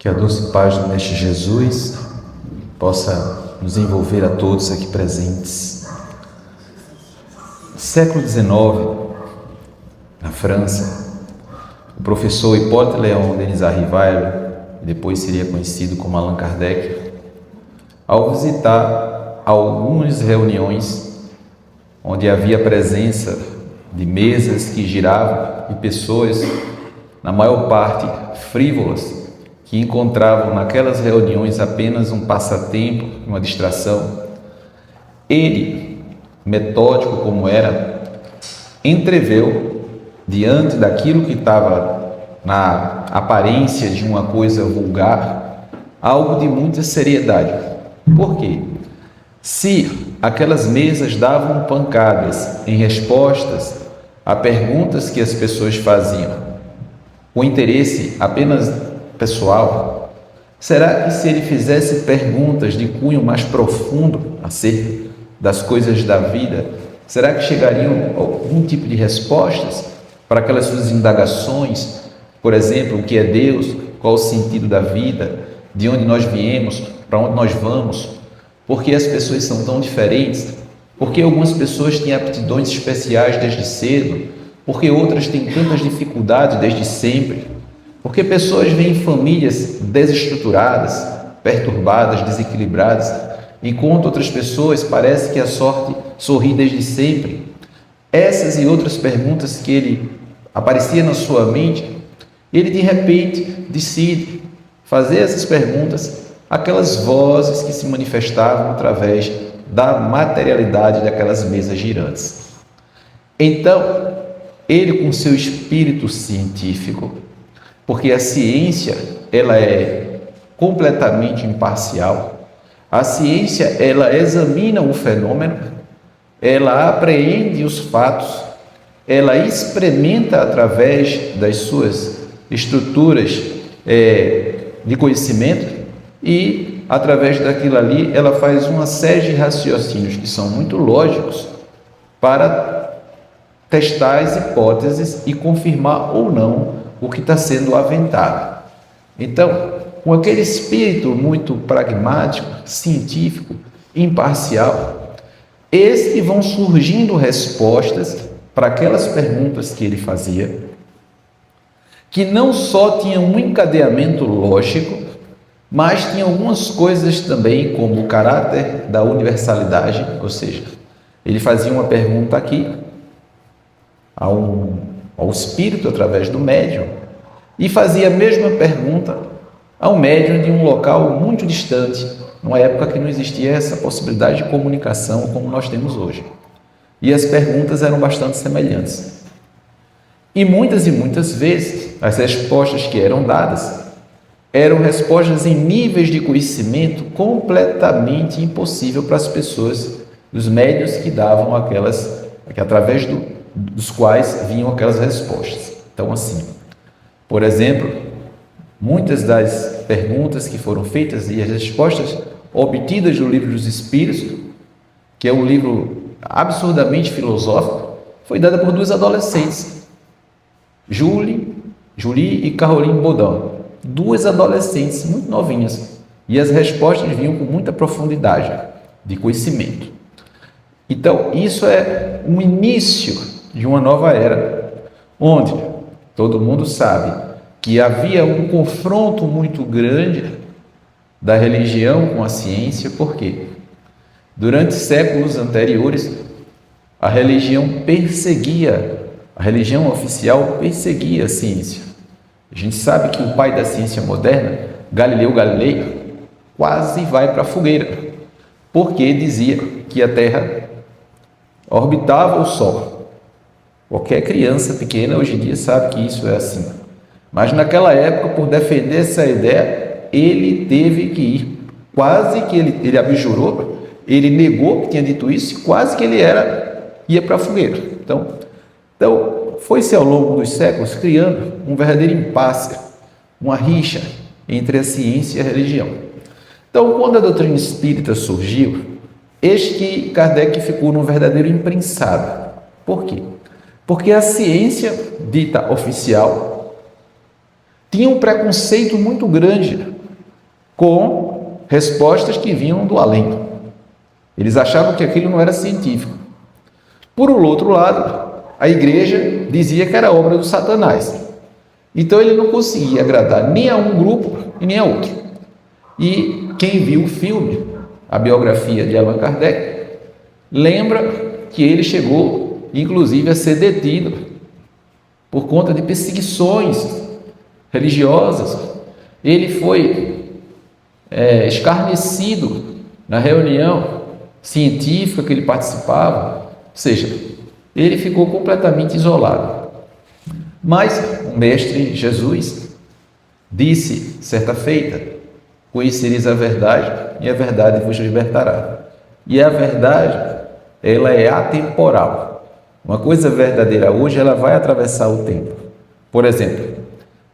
Que a doce paz do Mestre Jesus possa nos envolver a todos aqui presentes. No século XIX, na França, o professor Hippolyte Léon Denis Arrival, depois seria conhecido como Allan Kardec, ao visitar algumas reuniões onde havia presença de mesas que giravam e pessoas, na maior parte frívolas, que encontravam naquelas reuniões apenas um passatempo, uma distração. Ele, metódico como era, entreveu, diante daquilo que estava na aparência de uma coisa vulgar, algo de muita seriedade. Por quê? Se aquelas mesas davam pancadas em respostas a perguntas que as pessoas faziam, com interesse apenas pessoal, será que se ele fizesse perguntas de cunho mais profundo acerca das coisas da vida, será que chegariam algum tipo de respostas para aquelas suas indagações? Por exemplo, o que é Deus, qual o sentido da vida, de onde nós viemos, para onde nós vamos, por que as pessoas são tão diferentes, por que algumas pessoas têm aptidões especiais desde cedo, por que outras têm tantas dificuldades desde sempre, porque pessoas vêm em famílias desestruturadas, perturbadas, desequilibradas, enquanto outras pessoas parece que a sorte sorri desde sempre. Essas e outras perguntas que ele aparecia na sua mente, ele de repente decide fazer essas perguntas àquelas vozes que se manifestavam através da materialidade daquelas mesas girantes. Então, ele, com seu espírito científico, porque a ciência ela é completamente imparcial, a ciência ela examina o fenômeno, ela apreende os fatos, ela experimenta através das suas estruturas de conhecimento e através daquilo ali ela faz uma série de raciocínios que são muito lógicos para testar as hipóteses e confirmar ou não o que está sendo aventado. Então, com aquele espírito muito pragmático, científico, imparcial, eis que vão surgindo respostas para aquelas perguntas que ele fazia, que não só tinham um encadeamento lógico, mas tinham algumas coisas também, como o caráter da universalidade, ou seja, ele fazia uma pergunta aqui ao espírito através do médium e fazia a mesma pergunta ao médium de um local muito distante, numa época que não existia essa possibilidade de comunicação como nós temos hoje. E as perguntas eram bastante semelhantes. E muitas vezes as respostas que eram dadas eram respostas em níveis de conhecimento completamente impossível para as pessoas, os médiuns que davam aquelas, que através dos quais vinham aquelas respostas. Então, assim, por exemplo, muitas das perguntas que foram feitas e as respostas obtidas do Livro dos Espíritos, que é um livro absurdamente filosófico, foi dada por duas adolescentes, Julie e Caroline Baudin, duas adolescentes muito novinhas, e as respostas vinham com muita profundidade de conhecimento. Então, isso é um início de uma nova era, onde todo mundo sabe que havia um confronto muito grande da religião com a ciência. Por quê? Durante séculos anteriores, a religião oficial perseguia a ciência. A gente sabe que o pai da ciência moderna, Galileu Galilei, quase vai para a fogueira, porque dizia que a Terra orbitava o Sol. Qualquer criança pequena hoje em dia sabe que isso é assim. Mas naquela época, por defender essa ideia, ele teve que ir. Quase que ele abjurou, ele negou que tinha dito isso, e quase que ele ia para a fogueira. Então foi-se ao longo dos séculos criando um verdadeiro impasse, uma rixa entre a ciência e a religião. Então, quando a doutrina espírita surgiu, eis que Kardec ficou num verdadeiro imprensado. Por quê? Porque a ciência dita oficial tinham um preconceito muito grande com respostas que vinham do além. Eles achavam que aquilo não era científico. Por outro lado, a igreja dizia que era obra do Satanás. Então ele não conseguia agradar nem a um grupo e nem a outro. E quem viu o filme, a biografia de Allan Kardec, lembra que ele chegou, inclusive, a ser detido por conta de perseguições religiosas. Ele foi escarnecido na reunião científica que ele participava, ou seja, ele ficou completamente isolado. Mas o Mestre Jesus disse, certa feita, conhecereis a verdade e a verdade vos libertará. E a verdade, ela é atemporal. Uma coisa verdadeira hoje, ela vai atravessar o tempo. Por exemplo,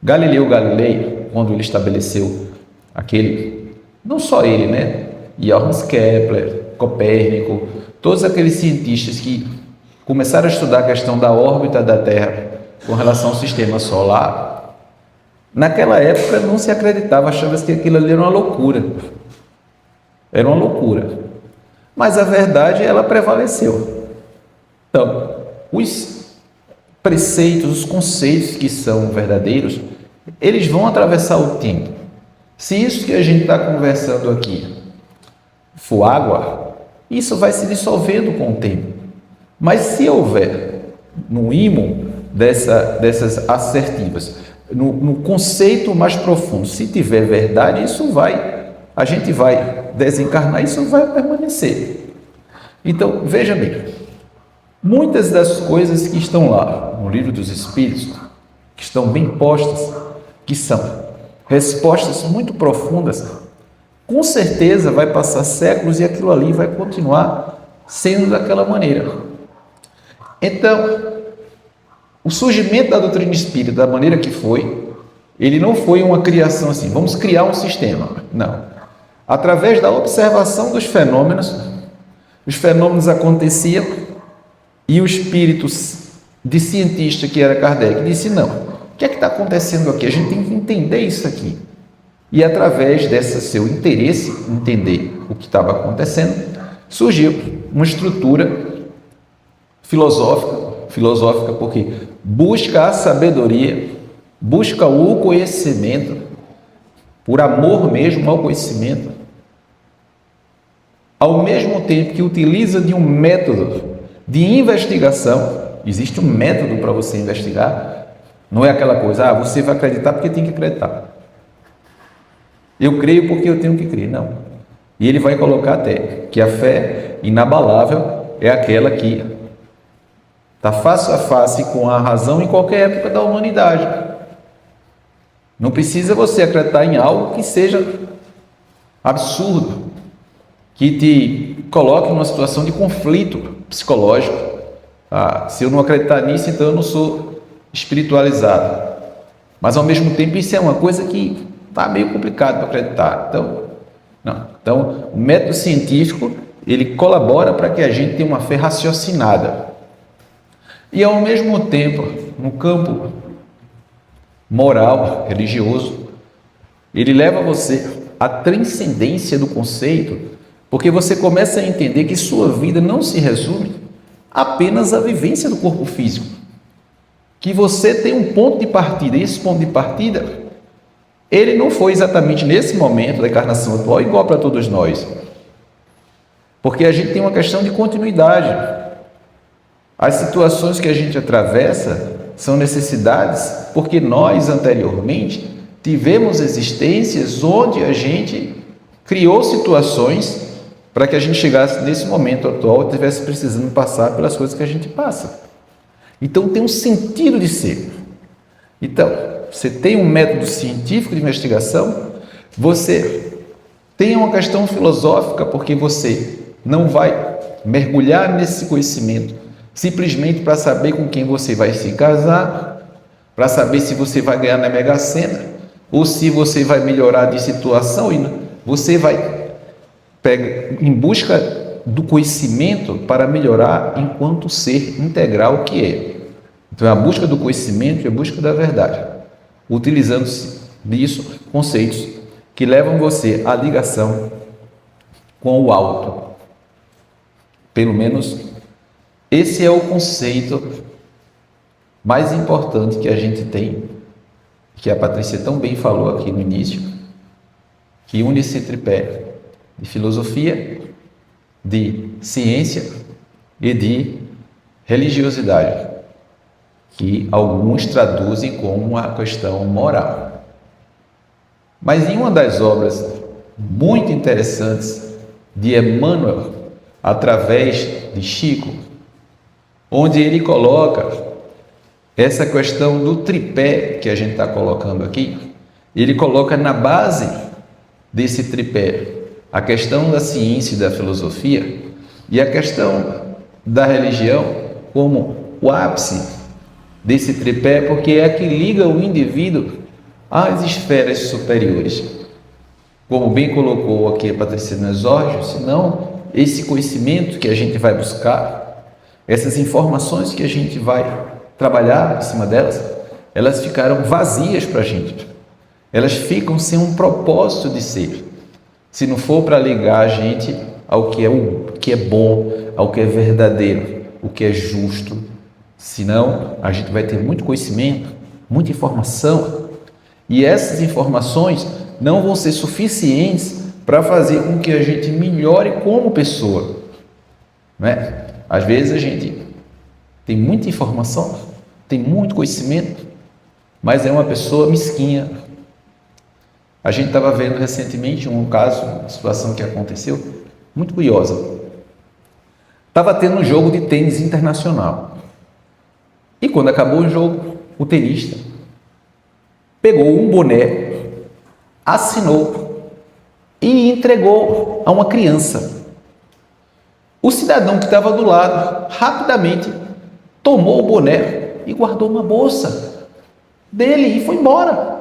Galileu Galilei, quando ele estabeleceu aquele, não só ele, né? Johannes Kepler, Copérnico, todos aqueles cientistas que começaram a estudar a questão da órbita da Terra com relação ao sistema solar, naquela época não se acreditava, achava-se que aquilo ali era uma loucura. Era uma loucura. Mas a verdade, ela prevaleceu. Então, os preceitos, os conceitos que são verdadeiros, eles vão atravessar o tempo. Se isso que a gente está conversando aqui for água, isso vai se dissolvendo com o tempo. Mas se houver no ímã dessas assertivas, no conceito mais profundo, se tiver verdade, a gente vai desencarnar, isso vai permanecer. Então, veja bem, muitas das coisas que estão lá no Livro dos Espíritos, que estão bem postas, que são respostas muito profundas, com certeza vai passar séculos e aquilo ali vai continuar sendo daquela maneira. Então, o surgimento da doutrina espírita, da maneira que foi, ele não foi uma criação assim, vamos criar um sistema. Não. Através da observação dos fenômenos, os fenômenos aconteciam e o espírito de cientista que era Kardec disse, não, o que é que está acontecendo aqui? A gente tem que entender isso aqui. E através desse seu interesse em entender o que estava acontecendo, surgiu uma estrutura filosófica porque busca a sabedoria, busca o conhecimento, por amor mesmo ao conhecimento, ao mesmo tempo que utiliza de um método de investigação. Existe um método para você investigar, não é aquela coisa, você vai acreditar porque tem que acreditar. Eu creio porque eu tenho que crer, não. E ele vai colocar até que a fé inabalável é aquela que está face a face com a razão em qualquer época da humanidade. Não precisa você acreditar em algo que seja absurdo, que te coloque numa situação de conflito psicológico. Se eu não acreditar nisso, então eu não sou espiritualizado. Mas ao mesmo tempo isso é uma coisa que está meio complicado para acreditar. Então, não. Então, o método científico, ele colabora para que a gente tenha uma fé raciocinada. E ao mesmo tempo, no campo moral, religioso, ele leva você à transcendência do conceito, porque você começa a entender que sua vida não se resume apenas à vivência do corpo físico, que você tem um ponto de partida, e esse ponto de partida, ele não foi exatamente nesse momento da encarnação atual igual para todos nós, porque a gente tem uma questão de continuidade. As situações que a gente atravessa são necessidades porque nós, anteriormente, tivemos existências onde a gente criou situações para que a gente chegasse nesse momento atual e estivesse precisando passar pelas coisas que a gente passa. Então, tem um sentido de ser. Então, você tem um método científico de investigação, você tem uma questão filosófica, porque você não vai mergulhar nesse conhecimento simplesmente para saber com quem você vai se casar, para saber se você vai ganhar na Mega Sena, ou se você vai melhorar de situação, e você vai em busca do conhecimento para melhorar enquanto ser integral que é. Então, é a busca do conhecimento e a busca da verdade. utilizando-se disso conceitos que levam você à ligação com o alto. Pelo menos esse é o conceito mais importante que a gente tem, que a Patrícia tão bem falou aqui no início, que une esse tripé de filosofia, de ciência e de religiosidade, que alguns traduzem como uma questão moral. Mas em uma das obras muito interessantes de Emmanuel, através de Chico, onde ele coloca essa questão do tripé que a gente está colocando aqui, ele coloca na base desse tripé a questão da ciência e da filosofia e a questão da religião como o ápice desse tripé, porque é que liga o indivíduo às esferas superiores. Como bem colocou aqui a Patrícia no exórdio, senão esse conhecimento que a gente vai buscar, essas informações que a gente vai trabalhar em cima delas, elas ficaram vazias para a gente. Elas ficam sem um propósito de ser. Se não for para ligar a gente ao que é bom, ao que é verdadeiro, o que é justo. Senão, a gente vai ter muito conhecimento, muita informação, e essas informações não vão ser suficientes para fazer com que a gente melhore como pessoa. Não é? Às vezes a gente tem muita informação, tem muito conhecimento, mas é uma pessoa mesquinha. A gente estava vendo recentemente um caso, uma situação que aconteceu, muito curiosa. Estava tendo um jogo de tênis internacional. E quando acabou o jogo, o tenista pegou um boné, assinou e entregou a uma criança. O cidadão que estava do lado, rapidamente, tomou o boné e guardou uma bolsa dele e foi embora.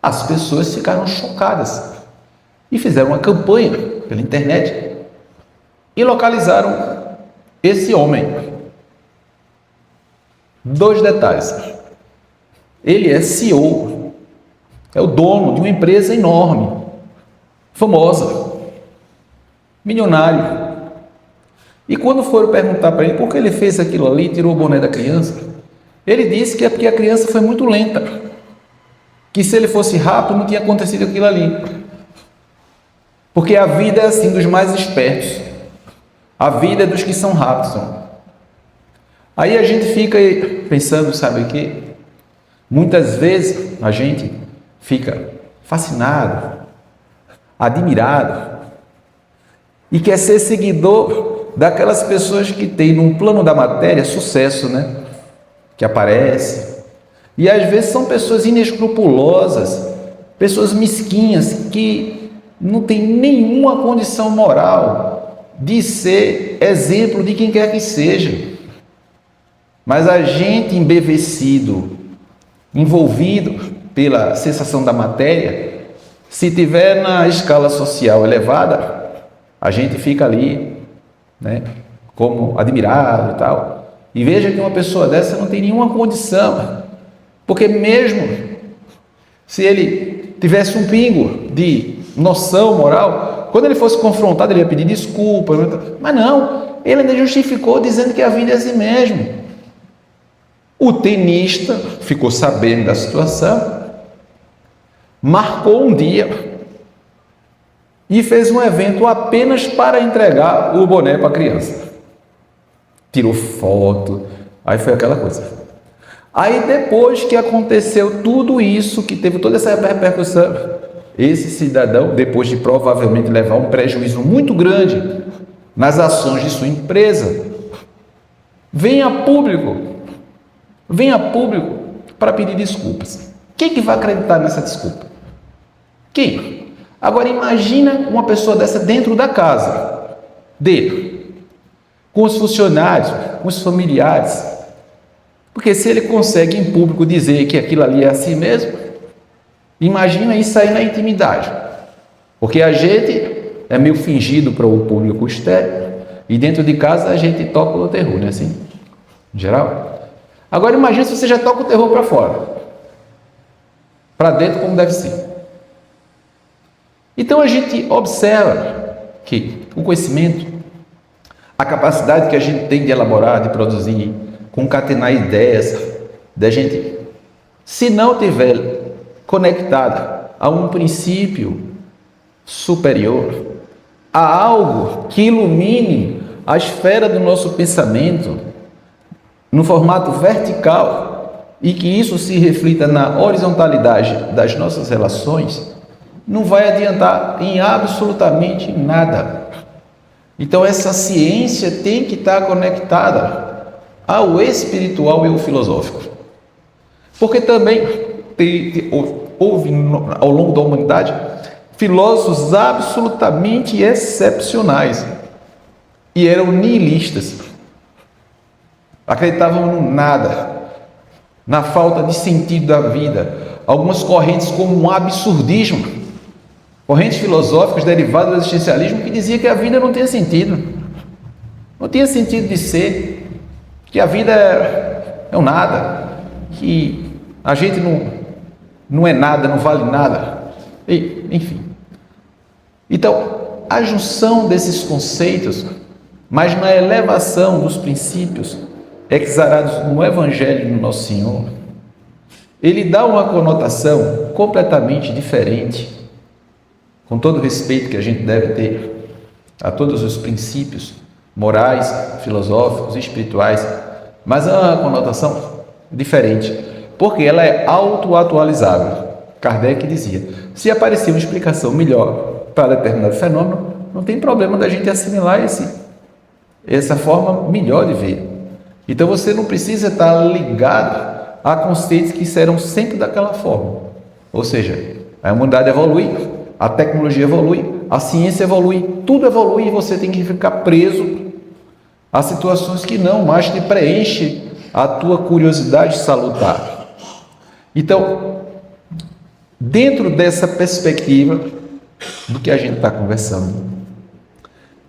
As pessoas ficaram chocadas e fizeram uma campanha pela internet e localizaram esse homem. 2 detalhes. Ele é CEO, é o dono de uma empresa enorme, famosa, milionário. E quando foram perguntar para ele por que ele fez aquilo ali, tirou o boné da criança, ele disse que é porque a criança foi muito lenta, que se ele fosse rápido não tinha acontecido aquilo ali. Porque a vida é assim dos mais espertos, a vida é dos que são rápidos. Aí a gente fica pensando, sabe o quê? Muitas vezes a gente fica fascinado, admirado e quer ser seguidor daquelas pessoas que têm no plano da matéria sucesso, né? Que aparece. E às vezes são pessoas inescrupulosas, pessoas mesquinhas que não têm nenhuma condição moral de ser exemplo de quem quer que seja. Mas a gente embevecido, envolvido pela sensação da matéria, se tiver na escala social elevada, a gente fica ali, né, como admirado e tal. E veja que uma pessoa dessa não tem nenhuma condição, porque mesmo se ele tivesse um pingo de noção moral, quando ele fosse confrontado, ele ia pedir desculpa, mas não, ele ainda justificou dizendo que a vida é assim mesmo. O tenista ficou sabendo da situação, marcou um dia e fez um evento apenas para entregar o boné para a criança. Tirou foto, aí foi aquela coisa. Aí depois que aconteceu tudo isso, que teve toda essa repercussão, esse cidadão, depois de provavelmente levar um prejuízo muito grande nas ações de sua empresa, vem a público para pedir desculpas. Quem que vai acreditar nessa desculpa? Quem? Agora imagina uma pessoa dessa dentro da casa dele, com os funcionários, com os familiares. Porque se ele consegue em público dizer que aquilo ali é assim mesmo, imagina isso aí na intimidade. Porque a gente é meio fingido para o público externo e dentro de casa a gente toca o terror, não é assim? Em geral. Agora imagine se você já toca o terror para fora. Para dentro como deve ser. Então a gente observa que o conhecimento, a capacidade que a gente tem de elaborar, de produzir, concatenar ideias, da gente, se não tiver conectada a um princípio superior, a algo que ilumine a esfera do nosso pensamento no formato vertical e que isso se reflita na horizontalidade das nossas relações, não vai adiantar em absolutamente nada. Então essa ciência tem que estar conectada ao espiritual e ao filosófico. Porque também houve ao longo da humanidade filósofos absolutamente excepcionais e eram nihilistas. Acreditavam no nada, na falta de sentido da vida. Algumas correntes como um absurdismo, correntes filosóficas derivadas do existencialismo que diziam que a vida não tinha sentido. Não tinha sentido de ser, que a vida é um nada, que a gente não é nada, não vale nada. Enfim. Então, a junção desses conceitos, mas na elevação dos princípios exarados no Evangelho do Nosso Senhor, ele dá uma conotação completamente diferente, com todo o respeito que a gente deve ter a todos os princípios morais, filosóficos e espirituais, mas é uma conotação diferente, porque ela é auto-atualizável. Kardec dizia, se aparecer uma explicação melhor para determinado fenômeno, não tem problema da gente assimilar essa forma melhor de ver. Então você não precisa estar ligado a conceitos que serão sempre daquela forma. Ou seja, a humanidade evolui, a tecnologia evolui, a ciência evolui, tudo evolui e você tem que ficar preso a situações que não mais te preenchem a tua curiosidade salutar. Então, dentro dessa perspectiva do que a gente está conversando,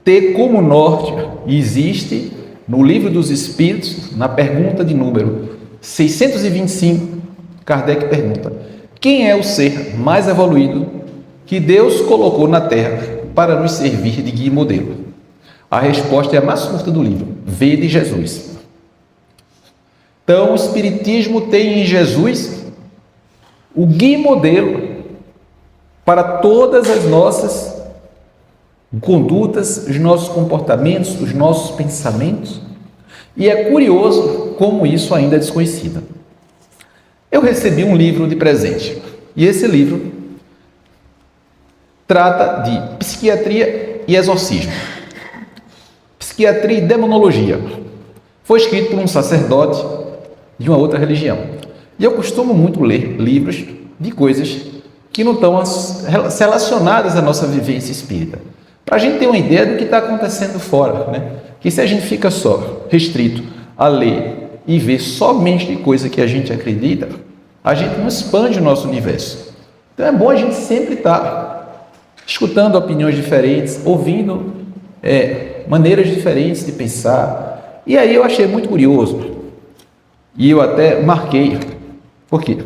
ter como norte, existe no Livro dos Espíritos, na pergunta de número 625, Kardec pergunta: quem é o ser mais evoluído que Deus colocou na Terra para nos servir de guia e modelo? A resposta é a mais curta do livro: vede Jesus. Então, o Espiritismo tem em Jesus o guia e modelo para todas as nossas condutas, os nossos comportamentos, os nossos pensamentos. E é curioso como isso ainda é desconhecido. Eu recebi um livro de presente, e esse livro trata de psiquiatria e exorcismo, psiquiatria e demonologia. Foi escrito por um sacerdote de uma outra religião. E eu costumo muito ler livros de coisas que não estão relacionadas à nossa vivência espírita, para a gente ter uma ideia do que está acontecendo fora, né? Que se a gente fica só restrito a ler e ver somente de coisa que a gente acredita, a gente não expande o nosso universo. Então é bom a gente sempre estar escutando opiniões diferentes, ouvindo maneiras diferentes de pensar. E aí eu achei muito curioso, e eu até marquei, por quê?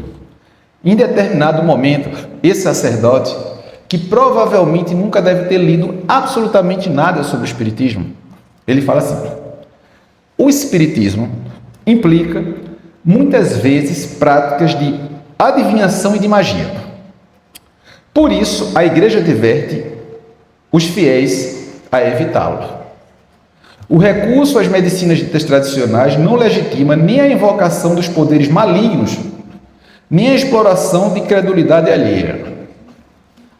Em determinado momento, esse sacerdote, que provavelmente nunca deve ter lido absolutamente nada sobre o Espiritismo, ele fala assim: o Espiritismo implica muitas vezes práticas de adivinhação e de magia. Por isso, a Igreja adverte os fiéis a evitá-lo. O recurso às medicinas ditas tradicionais não legitima nem a invocação dos poderes malignos, nem a exploração de credulidade alheia.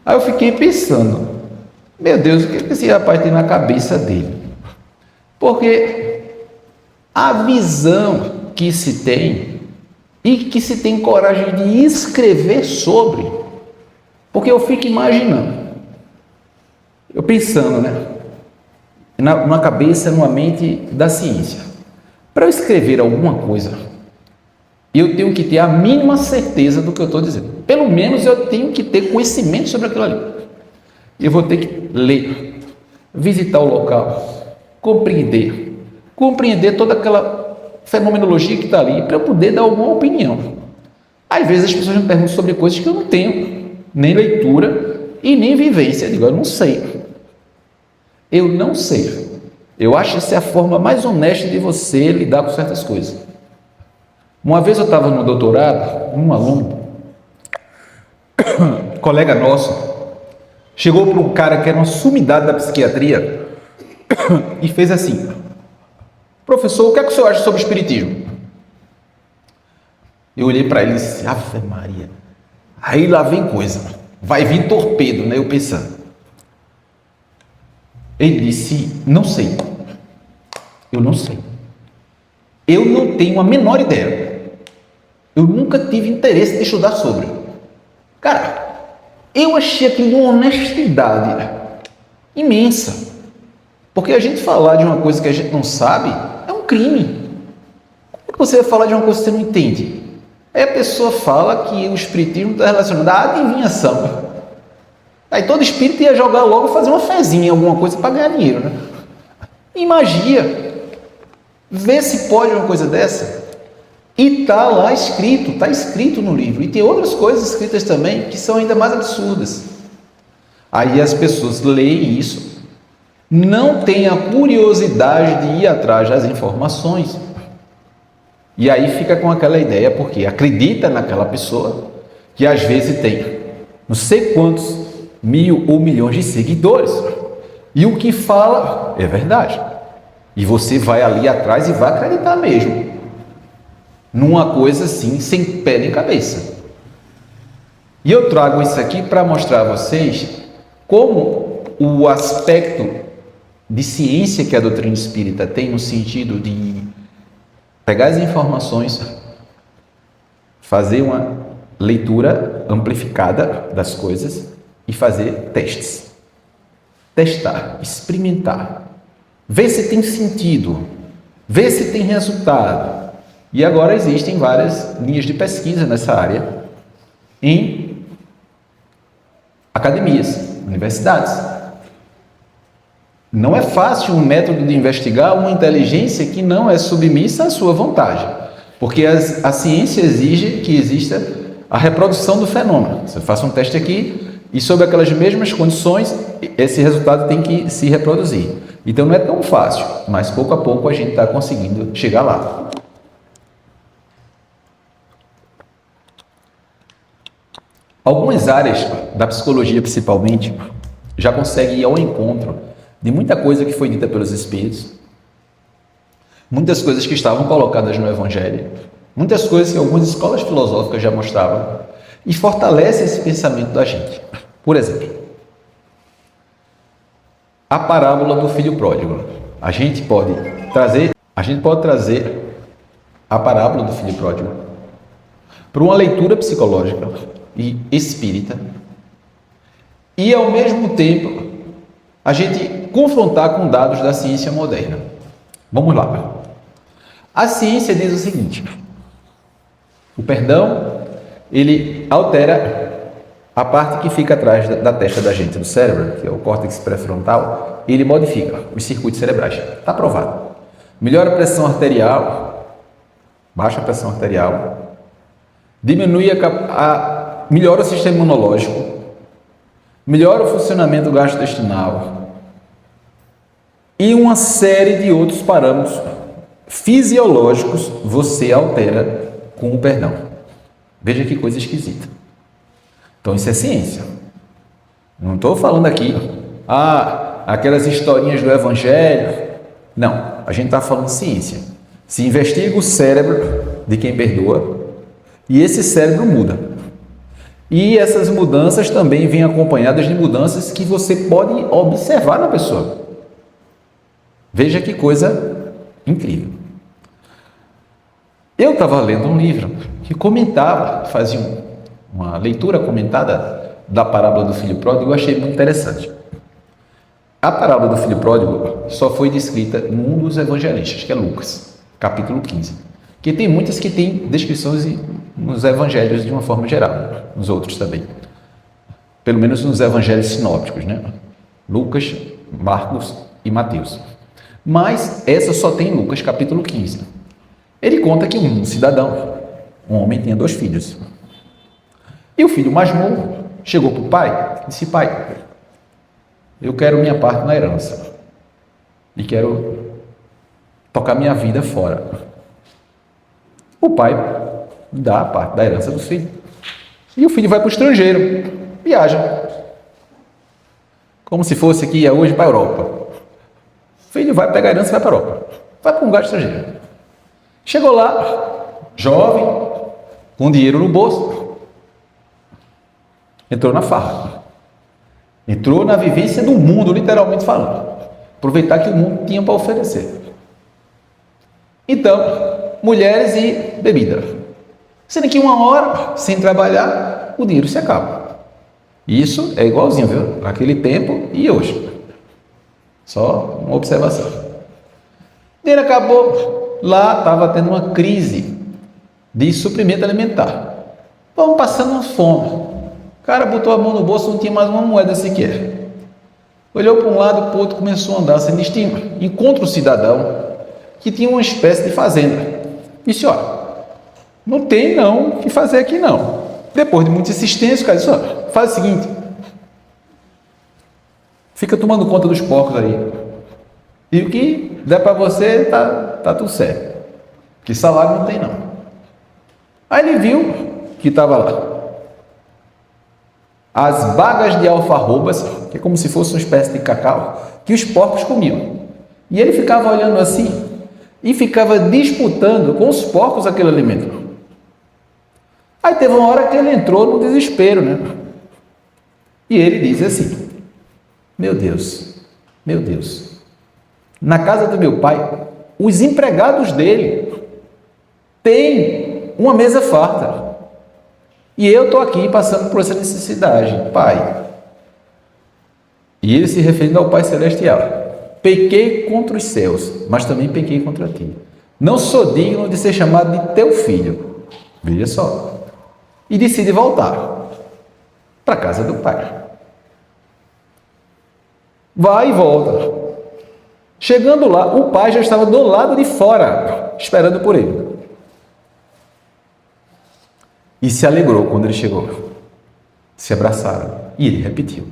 Aí eu fiquei pensando, meu Deus, o que esse rapaz tem na cabeça dele? Porque a visão que se tem e que se tem coragem de escrever sobre, porque eu fico imaginando, eu pensando, né? Na cabeça, numa mente da ciência. Para eu escrever alguma coisa, eu tenho que ter a mínima certeza do que eu estou dizendo. Pelo menos eu tenho que ter conhecimento sobre aquilo ali. Eu vou ter que ler, visitar o local, compreender toda aquela fenomenologia que está ali para eu poder dar alguma opinião. Às vezes as pessoas me perguntam sobre coisas que eu não tenho nem leitura e nem vivência. Eu digo, eu não sei. Eu não sei. Eu acho que essa é a forma mais honesta de você lidar com certas coisas. Uma vez eu estava no doutorado, um aluno, colega nosso, chegou para um cara que era uma sumidade da psiquiatria e fez assim: professor, o que é que o senhor acha sobre o espiritismo? Eu olhei para ele e disse: Ave Maria, aí lá vem coisa, vai vir torpedo, né? Eu pensando. Ele disse: não sei, eu não sei, eu não tenho a menor ideia, eu nunca tive interesse de estudar sobre. Cara, eu achei aquilo uma honestidade imensa, porque a gente falar de uma coisa que a gente não sabe é um crime. Como é que você vai falar de uma coisa que você não entende? Aí a pessoa fala que o espiritismo está relacionado à adivinhação. Aí todo espírito ia jogar logo fazer uma fezinha, alguma coisa para ganhar dinheiro, né? E magia. Vê se pode uma coisa dessa. E está lá escrito, está escrito no livro. E tem outras coisas escritas também que são ainda mais absurdas. Aí as pessoas leem isso, não têm a curiosidade de ir atrás das informações. E aí fica com aquela ideia, porque acredita naquela pessoa, que às vezes tem não sei quantos mil ou milhões de seguidores, e o que fala é verdade. E você vai ali atrás e vai acreditar mesmo, numa coisa assim, sem pé nem cabeça. E eu trago isso aqui para mostrar a vocês como o aspecto de ciência que a doutrina espírita tem, no sentido de pegar as informações, fazer uma leitura amplificada das coisas e fazer testes. Testar, experimentar, ver se tem sentido, ver se tem resultado. E agora existem várias linhas de pesquisa nessa área em academias, universidades. Não é fácil um método de investigar uma inteligência que não é submissa à sua vontade, porque a ciência exige que exista a reprodução do fenômeno. Você faz um teste aqui e, sob aquelas mesmas condições, esse resultado tem que se reproduzir. Então não é tão fácil, mas pouco a pouco a gente está conseguindo chegar lá. Algumas áreas da psicologia, principalmente, já conseguem ir ao encontro de muita coisa que foi dita pelos Espíritos, muitas coisas que estavam colocadas no Evangelho, muitas coisas que algumas escolas filosóficas já mostravam, e fortalece esse pensamento da gente. Por exemplo, a parábola do filho pródigo. A gente pode trazer a parábola do filho pródigo para uma leitura psicológica e espírita, e ao mesmo tempo a gente confrontar com dados da ciência moderna. Vamos lá. A ciência diz o seguinte: o perdão, ele altera a parte que fica atrás da testa da gente, do cérebro, que é o córtex pré-frontal, ele modifica os circuitos cerebrais. Está provado. Melhora a pressão arterial, baixa a pressão arterial, diminui melhora o sistema imunológico, melhora o funcionamento gastrointestinal e uma série de outros parâmetros fisiológicos você altera com o perdão. Veja que coisa esquisita. Então isso é ciência. Não estou falando aqui, aquelas historinhas do Evangelho. Não, a gente está falando de ciência. Se investiga o cérebro de quem perdoa e esse cérebro muda. E essas mudanças também vêm acompanhadas de mudanças que você pode observar na pessoa. Veja que coisa incrível. Eu estava lendo um livro que comentava, fazia uma leitura comentada da parábola do filho pródigo, eu achei muito interessante. A parábola do filho pródigo só foi descrita num dos evangelistas, que é Lucas, capítulo 15. Que tem muitas que têm descrições nos evangelhos de uma forma geral, nos outros também. Pelo menos nos evangelhos sinópticos, né? Lucas, Marcos e Mateus. Mas essa só tem em Lucas, capítulo 15. Ele conta que um cidadão, um homem, tinha 2 filhos. E o filho mais novo chegou para o pai e disse: pai, eu quero minha parte na herança e quero tocar minha vida fora. O pai dá a parte da herança do filho. E o filho vai para o estrangeiro, viaja. Como se fosse aqui hoje para a Europa. O filho vai pegar a herança e vai para a Europa. Vai para um lugar estrangeiro. Chegou lá, jovem, com dinheiro no bolso, entrou na farra. Entrou na vivência do mundo, literalmente falando. Aproveitar que o mundo tinha para oferecer. Então, mulheres e bebida. Sendo que 1 hora, sem trabalhar, o dinheiro se acaba. Isso é igualzinho, viu? Naquele tempo e hoje. Só uma observação. O dinheiro acabou. Lá estava tendo uma crise de suprimento alimentar. Estavam passando uma fome. O cara botou a mão no bolso, não tinha mais uma moeda sequer. Olhou para um lado, para o outro, começou a andar sem destino. Encontra um cidadão que tinha uma espécie de fazenda. Disse: olha, não tem não o que fazer aqui não. Depois de muita insistência, o cara disse: olha, faz o seguinte, fica tomando conta dos porcos aí. E o que der para você, tá tudo certo. Que salário não tem não. Aí ele viu que estava lá as bagas de alfarrobas, que é como se fosse uma espécie de cacau, que os porcos comiam. E ele ficava olhando assim e ficava disputando com os porcos aquele alimento. Aí teve uma hora que ele entrou no desespero, né? E ele diz assim: meu Deus, na casa do meu pai, os empregados dele têm uma mesa farta. E eu estou aqui passando por essa necessidade, pai. E ele se referindo ao Pai Celestial: pequei contra os céus, mas também pequei contra ti. Não sou digno de ser chamado de teu filho. Veja só. E decide voltar para a casa do pai. Vai e volta. Chegando lá, o pai já estava do lado de fora, esperando por ele. E se alegrou quando ele chegou. Se abraçaram. E ele repetiu: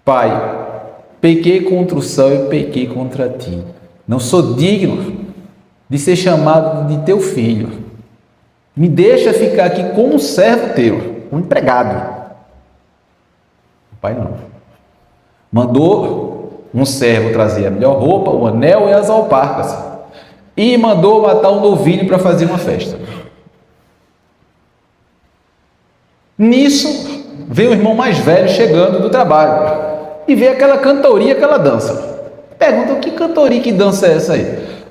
pai, pequei contra o céu e pequei contra ti. Não sou digno de ser chamado de teu filho. Me deixa ficar aqui como um servo teu, um empregado. O pai não. Mandou um servo trazer a melhor roupa, o anel e as alparcas. E mandou matar um novilho para fazer uma festa. Nisso, veio o irmão mais velho chegando do trabalho e vê aquela cantoria, aquela dança. Pergunta: que cantoria, que dança é essa aí?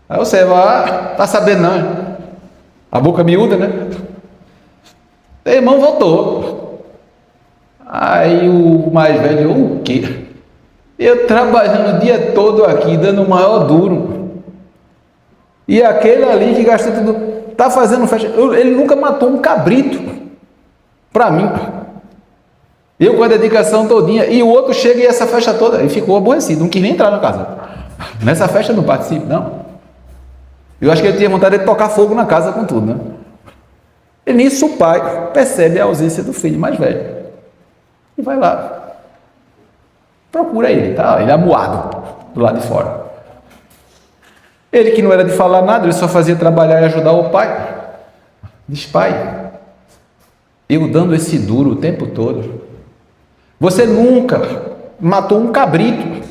Aí você vai: tá sabendo não? A boca miúda, né? O irmão voltou. Aí o mais velho: o quê? Eu trabalhando o dia todo aqui, dando o maior duro. E aquele ali que gastou tudo, tá fazendo festa. Ele nunca matou um cabrito para mim. Eu com a dedicação todinha. E o outro chega e essa festa toda. E ficou aborrecido, não quis nem entrar na casa. Nessa festa eu não participo, não. Eu acho que ele tinha vontade de tocar fogo na casa com tudo, né? E nisso o pai percebe a ausência do filho mais velho. E vai lá. Procura ele, tá? Ele amuado do lado de fora. Ele, que não era de falar nada, ele só fazia trabalhar e ajudar o pai. Diz: pai, eu dando esse duro o tempo todo. Você nunca matou um cabrito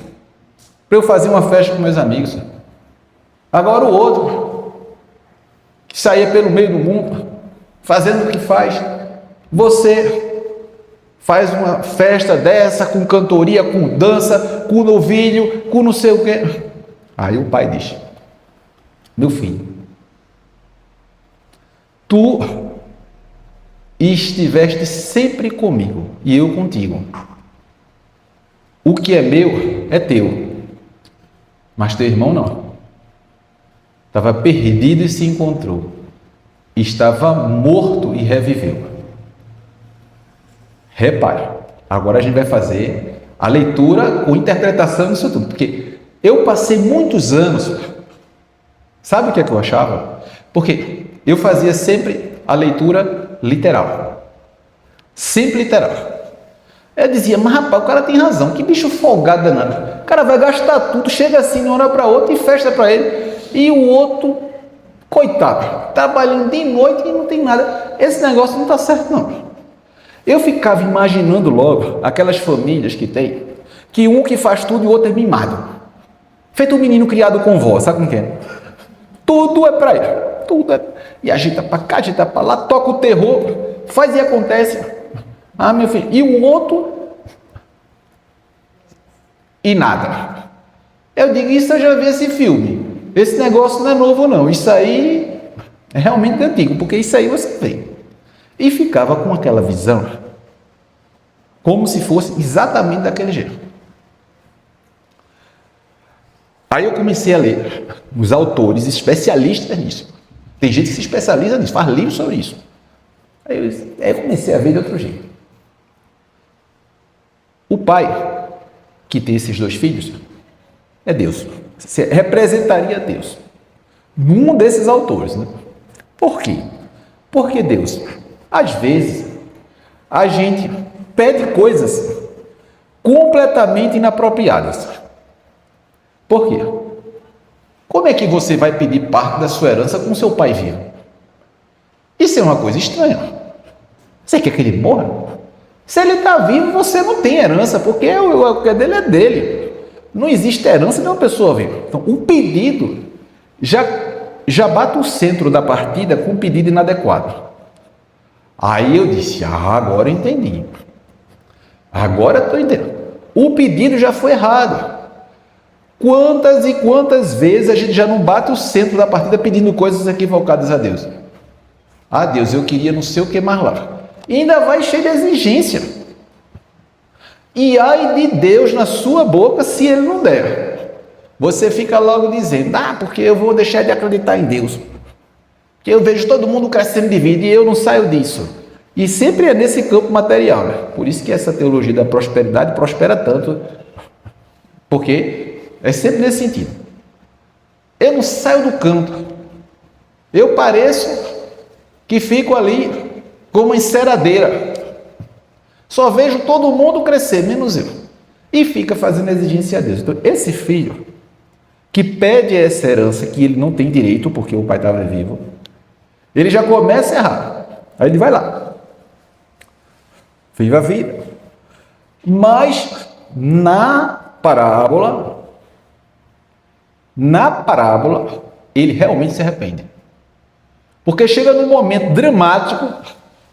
para eu fazer uma festa com meus amigos. Agora o outro, que saía pelo meio do mundo, fazendo o que faz, você faz uma festa dessa, com cantoria, com dança, com novilho, com não sei o quê. Aí o pai diz: meu filho, tu estiveste sempre comigo e eu contigo. O que é meu é teu, mas teu irmão não. Estava perdido e se encontrou. Estava morto e reviveu. Repare, agora a gente vai fazer a leitura com interpretação disso tudo, porque eu passei muitos anos Sabe o que é que eu achava? Porque eu fazia sempre a leitura literal. Sempre literal. Eu dizia, mas rapaz, o cara tem razão, que bicho folgado danado. O cara vai gastar tudo, chega assim de uma hora para outra e festa para ele. E o outro, coitado, trabalhando de noite e não tem nada. Esse negócio não está certo, não. Eu ficava imaginando logo aquelas famílias que tem, que um que faz tudo e o outro é mimado. Feito um menino criado com vó, sabe como que é? Tudo é para ele. Tudo é. E agita para cá, agita para lá, toca o terror, faz e acontece. Ah, meu filho. E o outro? E nada. Eu digo, isso eu já vi esse filme. Esse negócio não é novo, não. Isso aí é realmente antigo, porque isso aí você vê. E ficava com aquela visão, como se fosse exatamente daquele jeito. Aí eu comecei a ler os autores especialistas nisso. Tem gente que se especializa nisso, faz livros sobre isso. Aí eu comecei a ver de outro jeito. O pai que tem esses dois filhos é Deus. Você representaria Deus. Num desses autores, né? Por quê? Porque Deus, às vezes, a gente pede coisas completamente inapropriadas. Por quê? Como é que você vai pedir parte da sua herança com seu pai vivo? Isso é uma coisa estranha. Você quer que ele morra? Se ele está vivo, você não tem herança, porque o que é dele é dele. Não existe herança de uma pessoa viva. Então, o pedido já bate o centro da partida com um pedido inadequado. Aí eu disse, agora eu entendi. Agora eu estou entendendo. O pedido já foi errado. Quantas e quantas vezes a gente já não bate o centro da partida pedindo coisas equivocadas a Deus? Ah, Deus, eu queria não sei o que mais lá. E ainda vai cheio de exigência. E ai de Deus na sua boca se ele não der. Você fica logo dizendo, porque eu vou deixar de acreditar em Deus. Porque eu vejo todo mundo crescendo de vida e eu não saio disso. E sempre é nesse campo material, né? Por isso que essa teologia da prosperidade prospera tanto. Porque é sempre nesse sentido. Eu não saio do canto. Eu pareço que fico ali como uma enceradeira. Só vejo todo mundo crescer, menos eu. E fica fazendo exigência a Deus. Então, esse filho que pede essa herança que ele não tem direito porque o pai estava vivo, ele já começa errado. Aí ele vai lá. Viva a vida. Mas na parábola, ele realmente se arrepende. Porque chega num momento dramático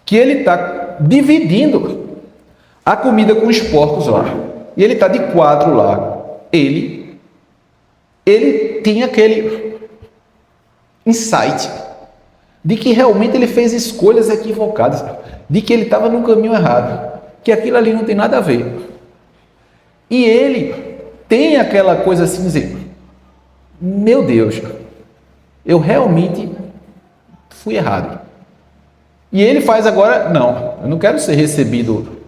que ele está dividindo a comida com os porcos lá. E ele está de 4 lá. Ele tem aquele insight de que realmente ele fez escolhas equivocadas, de que ele estava no caminho errado, que aquilo ali não tem nada a ver. E ele tem aquela coisa assim, dizer, meu Deus, eu realmente fui errado. E ele faz agora, não, eu não quero ser recebido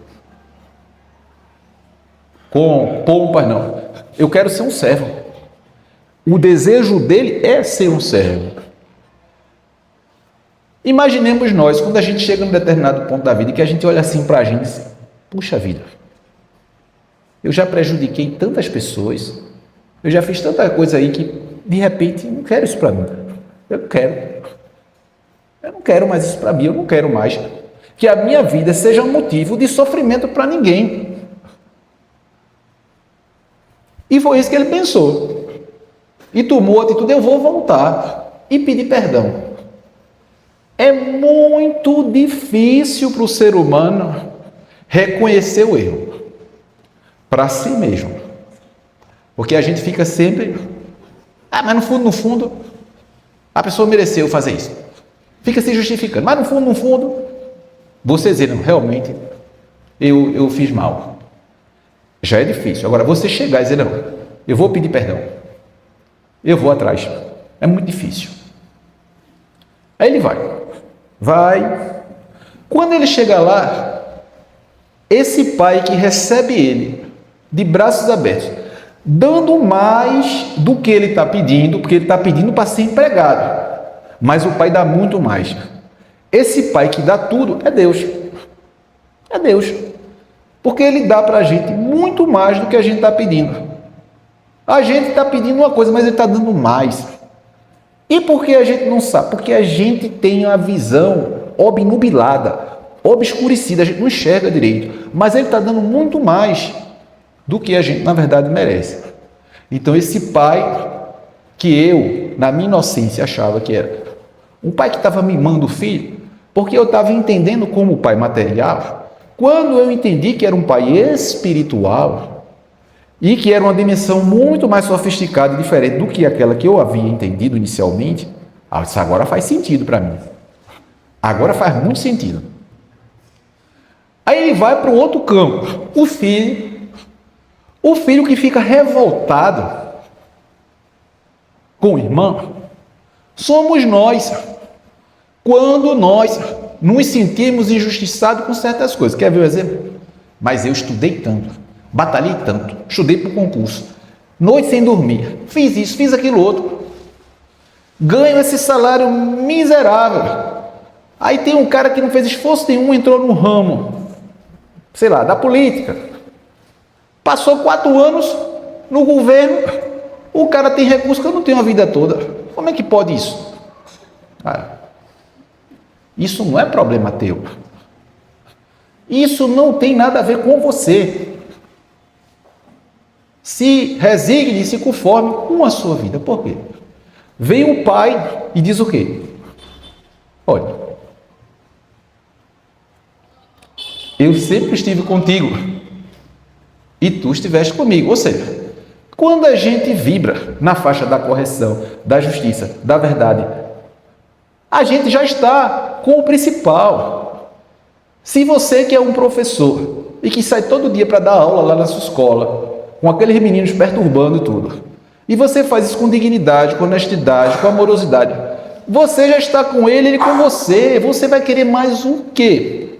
com pompas, não. Eu quero ser um servo. O desejo dele é ser um servo. Imaginemos nós, quando a gente chega num determinado ponto da vida, que a gente olha assim para a gente e diz, puxa vida, eu já prejudiquei tantas pessoas, eu já fiz tanta coisa aí que, de repente, não quero isso para mim. Eu não quero mais isso para mim, eu não quero mais que a minha vida seja um motivo de sofrimento para ninguém. E foi isso que ele pensou. E tomou a atitude, eu vou voltar e pedir perdão. É muito difícil para o ser humano reconhecer o erro para si mesmo. Porque a gente fica sempre, mas no fundo, a pessoa mereceu fazer isso. Fica se justificando. Mas no fundo, você dizer, não, realmente, eu fiz mal. Já é difícil. Agora, você chegar e dizer, não, eu vou pedir perdão. Eu vou atrás. É muito difícil. Aí ele vai. Quando ele chega lá, esse pai que recebe ele de braços abertos, dando mais do que ele está pedindo, porque ele está pedindo para ser empregado. Mas o pai dá muito mais. Esse pai que dá tudo é Deus. É Deus. Porque ele dá para a gente muito mais do que a gente está pedindo. A gente está pedindo uma coisa, mas ele está dando mais. E por que a gente não sabe? Porque a gente tem a visão obnubilada, obscurecida, a gente não enxerga direito. Mas ele está dando muito mais do que a gente, na verdade, merece. Então, esse pai que eu, na minha inocência, achava que era um pai que estava mimando o filho, porque eu estava entendendo como pai material, quando eu entendi que era um pai espiritual e que era uma dimensão muito mais sofisticada e diferente do que aquela que eu havia entendido inicialmente, isso agora faz sentido para mim. Agora faz muito sentido. Aí ele vai para o outro campo, o filho que fica revoltado com o irmão, somos nós, quando nós nos sentimos injustiçados com certas coisas. Quer ver o exemplo? Mas eu estudei tanto, batalhei tanto, estudei para o concurso, noite sem dormir, fiz isso, fiz aquilo outro, ganho esse salário miserável. Aí tem um cara que não fez esforço nenhum, entrou no ramo, sei lá, da política, passou 4 anos no governo, o cara tem recurso que eu não tenho a vida toda. Como é que pode isso? Cara, isso não é problema teu. Isso não tem nada a ver com você. Se resigne e se conforme com a sua vida. Por quê? Vem o pai e diz o quê? Olha, eu sempre estive contigo e tu estiveste comigo. Ou seja, quando a gente vibra na faixa da correção, da justiça, da verdade, a gente já está com o principal. Se você que é um professor e que sai todo dia para dar aula lá na sua escola, com aqueles meninos perturbando tudo, e você faz isso com dignidade, com honestidade, com amorosidade, você já está com ele, ele com você. Você vai querer mais o quê?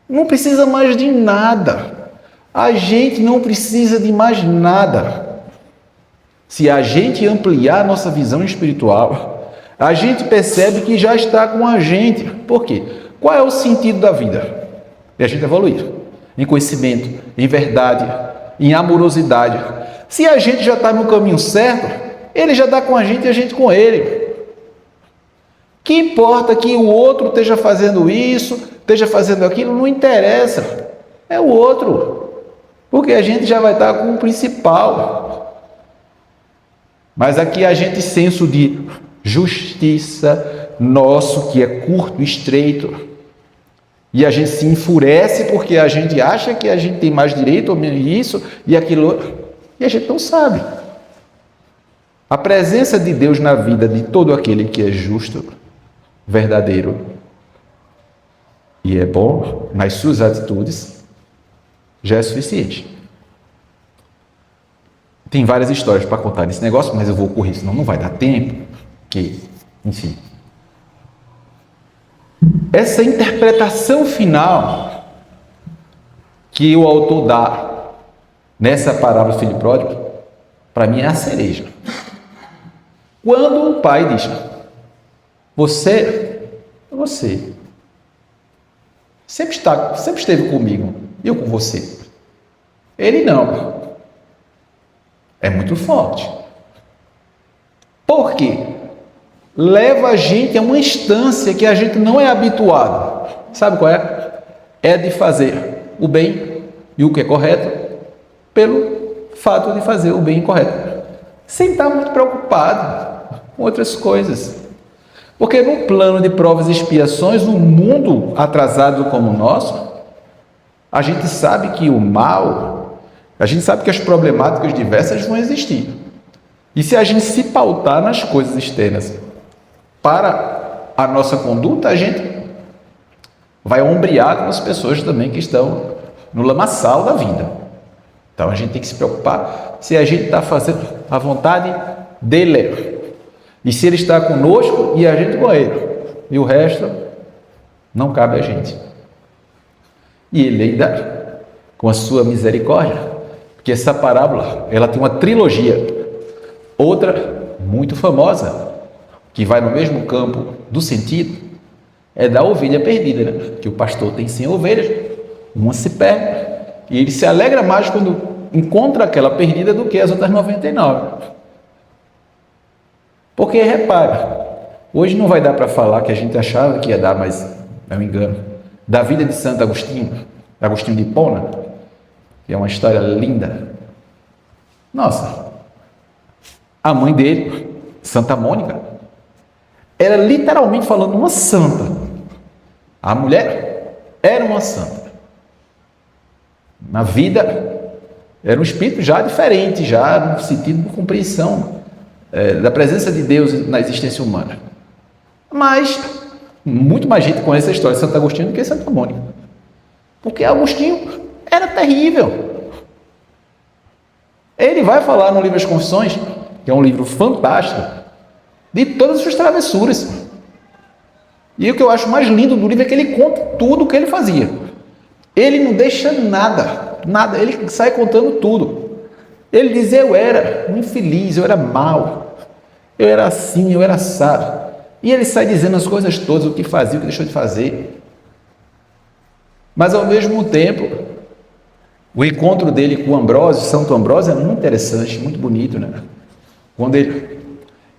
Não precisa mais de nada. A gente não precisa de mais nada. Se a gente ampliar a nossa visão espiritual, a gente percebe que já está com a gente. Por quê? Qual é o sentido da vida? É a gente evoluir em conhecimento, em verdade, em amorosidade. Se a gente já está no caminho certo, ele já está com a gente e a gente com ele. Que importa que o outro esteja fazendo isso, esteja fazendo aquilo, não interessa. É o outro. Porque a gente já vai estar com o principal. Mas aqui a gente senso de justiça nosso, que é curto, estreito, e a gente se enfurece porque a gente acha que a gente tem mais direito, ou menos isso, e aquilo, e a gente não sabe. A presença de Deus na vida de todo aquele que é justo, verdadeiro e é bom nas suas atitudes, já é suficiente. Tem várias histórias para contar desse negócio, mas eu vou correr, senão não vai dar tempo. Enfim. Essa interpretação final que o autor dá nessa parábola do filho pródigo, para mim é a cereja. Quando o pai diz: você sempre esteve comigo, eu com você. Ele não. É muito forte. Por quê? Leva a gente a uma instância que a gente não é habituado. Sabe qual é? É de fazer o bem e o que é correto pelo fato de fazer o bem e correto, sem estar muito preocupado com outras coisas. Porque no plano de provas e expiações, num mundo atrasado como o nosso, a gente sabe que o mal, a gente sabe que as problemáticas diversas vão existir. E se a gente se pautar nas coisas externas para a nossa conduta, a gente vai ombrear com as pessoas também que estão no lamaçal da vida. Então a gente tem que se preocupar se a gente está fazendo a vontade dele. E se ele está conosco e a gente com ele. E o resto não cabe a gente. E ele ainda, com a sua misericórdia, que essa parábola, ela tem uma trilogia. Outra, muito famosa, que vai no mesmo campo do sentido, é da ovelha perdida, né? Que o pastor tem 100 ovelhas, uma se perde, e ele se alegra mais quando encontra aquela perdida do que as outras 99. Porque, repare, hoje não vai dar para falar que a gente achava que ia dar, mas é um engano, da vida de Santo Agostinho, Agostinho de Hipona, que é uma história linda. Nossa, a mãe dele, Santa Mônica, era literalmente falando uma santa. A mulher era uma santa. Na vida, era um espírito já diferente, já no sentido de compreensão da presença de Deus na existência humana. Mas muito mais gente conhece a história de Santo Agostinho do que Santa Mônica. Porque Agostinho era terrível. Ele vai falar no livro das Confissões, que é um livro fantástico, de todas as suas travessuras. E o que eu acho mais lindo do livro é que ele conta tudo o que ele fazia. Ele não deixa nada, ele sai contando tudo. Ele diz: eu era um infeliz, eu era mau, eu era assim, eu era assado. E ele sai dizendo as coisas todas, o que fazia, o que deixou de fazer. Mas ao mesmo tempo, o encontro dele com Ambrósio, Santo Ambrósio, é muito interessante, muito bonito, né? Quando ele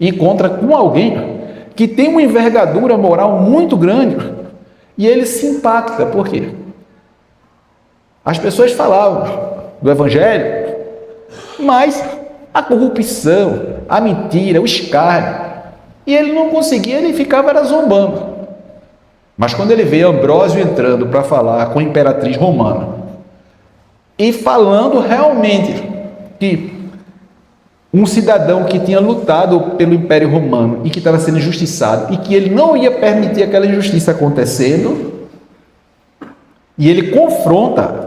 encontra com alguém que tem uma envergadura moral muito grande e ele se impacta. Por quê? As pessoas falavam do Evangelho, mas a corrupção, a mentira, o escárnio, e ele não conseguia, ele ficava zombando. Mas quando ele vê Ambrósio entrando para falar com a imperatriz romana e falando realmente que um cidadão que tinha lutado pelo Império Romano e que estava sendo injustiçado e que ele não ia permitir aquela injustiça acontecendo, e ele confronta,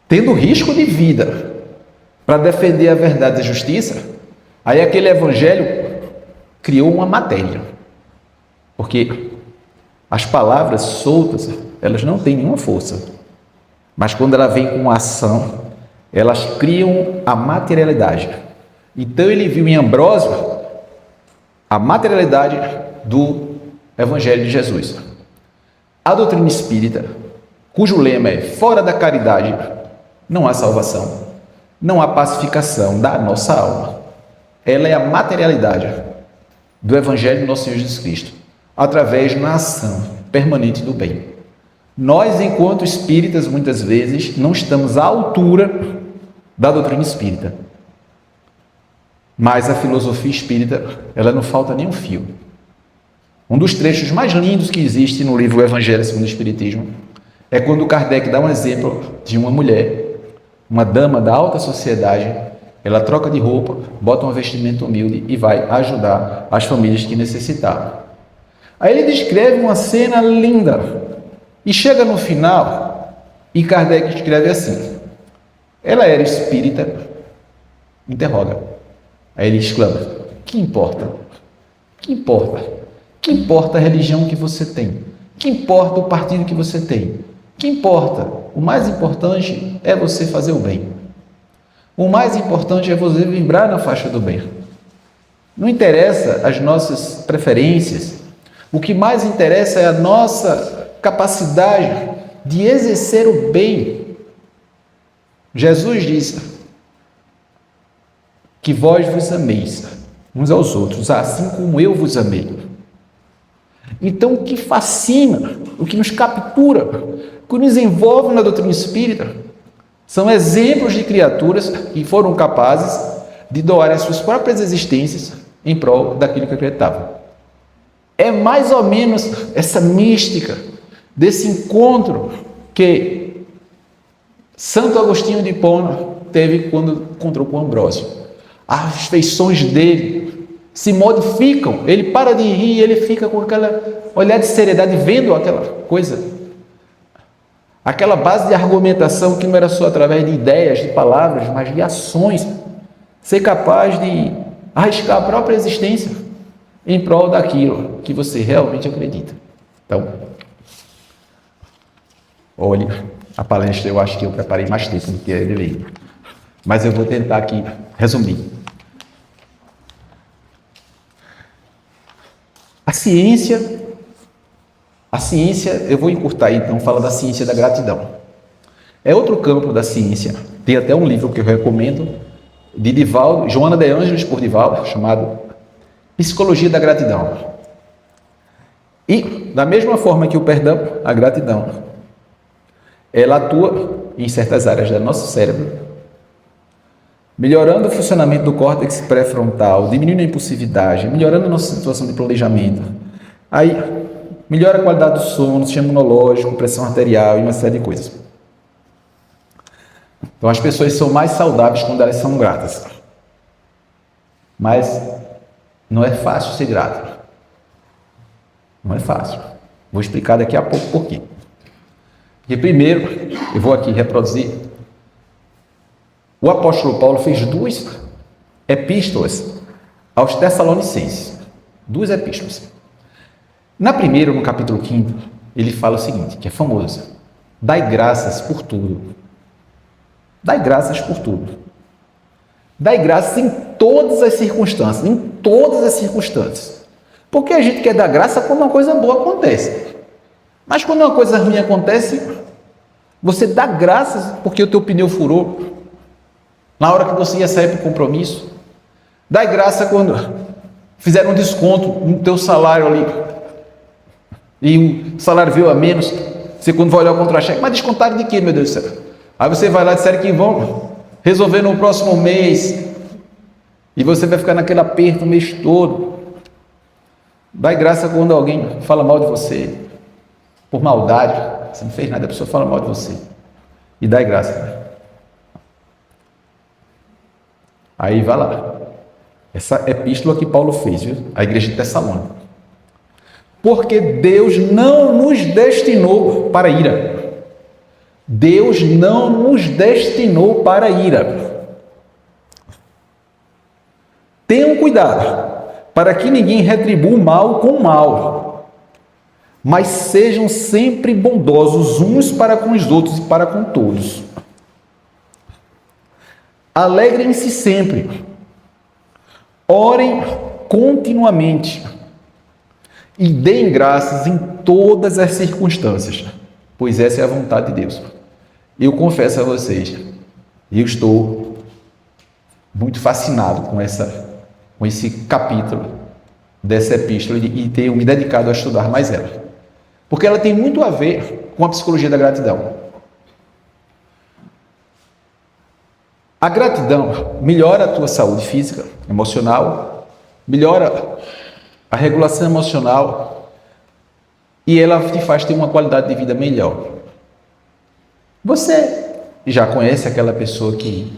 tendo risco de vida, para defender a verdade e a justiça, aí aquele evangelho criou uma matéria. Porque as palavras soltas, elas não têm nenhuma força. Mas quando ela vem com ação, elas criam a materialidade. Então ele viu em Ambrósio a materialidade do Evangelho de Jesus. A doutrina espírita, cujo lema é: fora da caridade não há salvação, não há pacificação da nossa alma. Ela é a materialidade do Evangelho do nosso Senhor Jesus Cristo, através da ação permanente do bem. Nós, enquanto espíritas, muitas vezes não estamos à altura da doutrina espírita. Mas a filosofia espírita, ela não falta nem um fio. Um dos trechos mais lindos que existe no livro Evangelho segundo o Espiritismo é quando Kardec dá um exemplo de uma mulher, uma dama da alta sociedade. Ela troca de roupa, bota um vestimento humilde e vai ajudar as famílias que necessitavam. Aí ele descreve uma cena linda e chega no final e Kardec escreve assim: ela era espírita? Interroga. Aí ele exclama: que importa? Que importa? Que importa a religião que você tem? Que importa o partido que você tem? Que importa? O mais importante é você fazer o bem. O mais importante é você vibrar na faixa do bem. Não interessa as nossas preferências. O que mais interessa é a nossa capacidade de exercer o bem. Jesus disse que vós vos ameis uns aos outros, assim como eu vos amei. Então, o que fascina, o que nos captura, o que nos envolve na doutrina espírita, são exemplos de criaturas que foram capazes de doar as suas próprias existências em prol daquilo que acreditavam. É mais ou menos essa mística desse encontro que Santo Agostinho de Hipona teve quando encontrou com Ambrósio. As feições dele se modificam, ele para de rir, ele fica com aquela olhar de seriedade, vendo aquela coisa, aquela base de argumentação que não era só através de ideias, de palavras, mas de ações, ser capaz de arriscar a própria existência em prol daquilo que você realmente acredita. Então, olhe, a palestra eu acho que eu preparei mais tempo do que ele. mas eu vou tentar aqui resumir. A ciência, eu vou encurtar aí, então, fala da ciência da gratidão. É outro campo da ciência. Tem até um livro que eu recomendo, de Divaldo, Joana de Ângeles por Divaldo, chamado Psicologia da Gratidão. E, da mesma forma que o perdão, a gratidão, ela atua em certas áreas do nosso cérebro, melhorando o funcionamento do córtex pré-frontal, diminuindo a impulsividade, melhorando a nossa situação de planejamento. Aí, melhora a qualidade do sono, sistema imunológico, pressão arterial e uma série de coisas. Então, as pessoas são mais saudáveis quando elas são gratas. Mas não é fácil ser grato. Não é fácil. Vou explicar daqui a pouco por quê. Porque primeiro, eu vou aqui reproduzir. O apóstolo Paulo fez 2 epístolas aos Tessalonicenses. 2 epístolas. Na primeira, no capítulo 5, ele fala o seguinte, que é famoso. Dai graças por tudo. Dai graças por tudo. Dai graças em todas as circunstâncias. Em todas as circunstâncias. Porque a gente quer dar graça quando uma coisa boa acontece. Mas quando uma coisa ruim acontece, você dá graças porque o teu pneu furou. Na hora que você ia sair para o compromisso. Dai graça quando fizeram um desconto no teu salário ali. E o salário veio a menos. Você quando vai olhar o contra-cheque, mas descontaram de quê, meu Deus do céu? Aí você vai lá e disser que vão resolver no próximo mês. E você vai ficar naquele aperto o mês todo. Dai graça quando alguém fala mal de você. Por maldade. Você não fez nada, a pessoa fala mal de você. E dai graça. Aí vai lá. Essa epístola que Paulo fez, viu? A igreja de Tessalônica. Porque Deus não nos destinou para a ira. Deus não nos destinou para a ira. Tenham cuidado, para que ninguém retribua o mal com o mal, mas sejam sempre bondosos uns para com os outros e para com todos. Alegrem-se sempre, orem continuamente e deem graças em todas as circunstâncias, pois essa é a vontade de Deus. Eu confesso a vocês, eu estou muito fascinado com esse capítulo dessa epístola e tenho me dedicado a estudar mais ela. Porque ela tem muito a ver com a psicologia da gratidão. A gratidão melhora a tua saúde física, emocional, melhora a regulação emocional e ela te faz ter uma qualidade de vida melhor. Você já conhece aquela pessoa que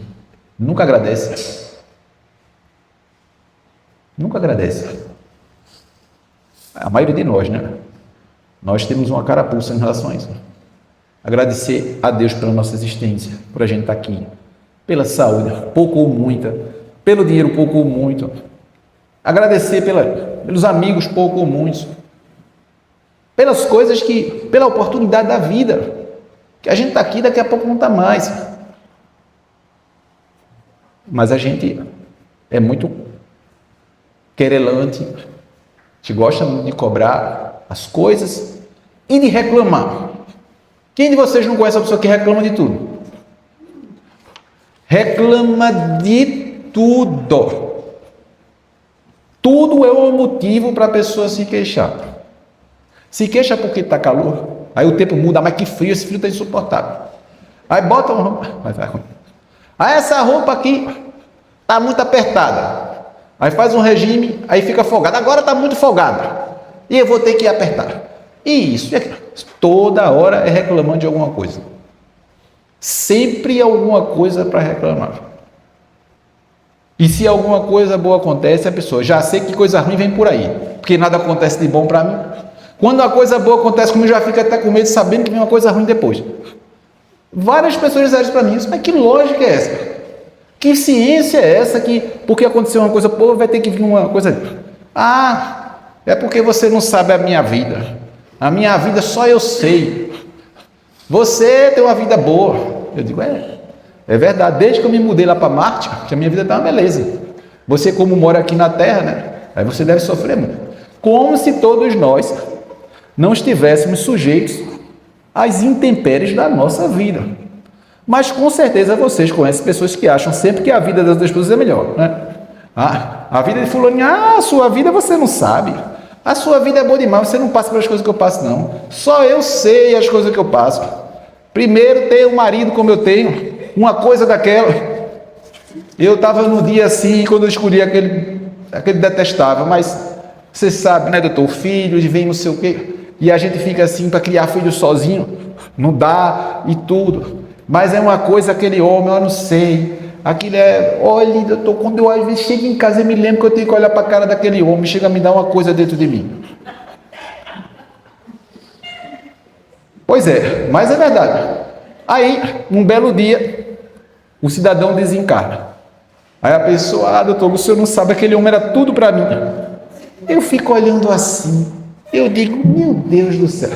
nunca agradece? Nunca agradece. A maioria de nós, né? Nós temos uma carapuça em relação a isso. Agradecer a Deus pela nossa existência, por a gente estar aqui, pela saúde, pouco ou muita, pelo dinheiro, pouco ou muito. Agradecer pelos amigos, pouco ou muitos. Pelas coisas pela oportunidade da vida, que a gente está aqui, daqui a pouco não está mais. Mas a gente é muito querelante, a gente gosta muito de cobrar as coisas e de reclamar. Quem de vocês não conhece a pessoa que reclama de tudo? Reclama de tudo. Tudo é um motivo para a pessoa se queixar. Se queixa porque está calor, aí o tempo muda, mas que frio, esse frio está insuportável. Aí bota uma roupa, mas vai ruim. Aí essa roupa aqui está muito apertada. Aí faz um regime, aí fica folgado. Agora está muito folgado. E eu vou ter que apertar. E isso, toda hora é reclamando de alguma coisa. Sempre alguma coisa para reclamar. E se alguma coisa boa acontece, a pessoa já sei que coisa ruim vem por aí, porque nada acontece de bom para mim. Quando uma coisa boa acontece comigo, já fica até com medo, sabendo que vem uma coisa ruim depois. Várias pessoas disseram isso para mim, mas que lógica é essa? Que ciência é essa que, porque aconteceu uma coisa boa, vai ter que vir uma coisa... Ah, é porque você não sabe a minha vida. A minha vida só eu sei. Você tem uma vida boa. Eu digo, É verdade, desde que eu me mudei lá para Marte, que a minha vida está uma beleza. Você, como mora aqui na Terra, né? Aí você deve sofrer muito. Como se todos nós não estivéssemos sujeitos às intempéries da nossa vida. Mas com certeza vocês conhecem pessoas que acham sempre que a vida das outras pessoas é melhor, né? A vida de fulaninho, a sua vida você não sabe. A sua vida é boa demais, você não passa pelas coisas que eu passo, não. Só eu sei as coisas que eu passo. Primeiro, ter um marido como eu tenho, uma coisa daquela. Eu estava no dia assim, quando eu escolhi aquele detestável, mas você sabe, né, doutor? Filhos, vem não sei o quê, e a gente fica assim para criar filho sozinho, não dá e tudo. Mas é uma coisa, aquele homem, eu não sei. Aquilo é, olha, doutor, quando eu às vezes chego em casa, eu me lembro que eu tenho que olhar para a cara daquele homem, chega a me dar uma coisa dentro de mim. Pois é, mas é verdade. Aí, um belo dia, o cidadão desencarna. Aí a pessoa, doutor, o senhor não sabe, aquele homem era tudo para mim. Eu fico olhando assim, eu digo, meu Deus do céu.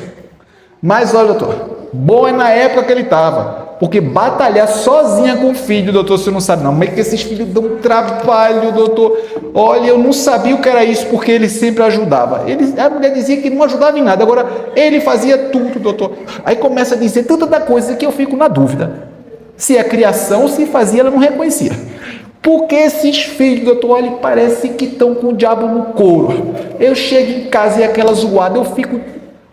Mas olha, doutor, bom é na época que ele estava. Porque batalhar sozinha com o filho, doutor, você não sabe não. Como é que esses filhos dão trabalho, doutor? Olha, eu não sabia o que era isso, porque ele sempre ajudava. A mulher dizia que não ajudava em nada. Agora, ele fazia tudo, doutor. Aí começa a dizer tanta da coisa que eu fico na dúvida. Se é criação ou se fazia, ela não reconhecia. Porque esses filhos, doutor, olha, parece que estão com o diabo no couro. Eu chego em casa e é aquela zoada, eu fico...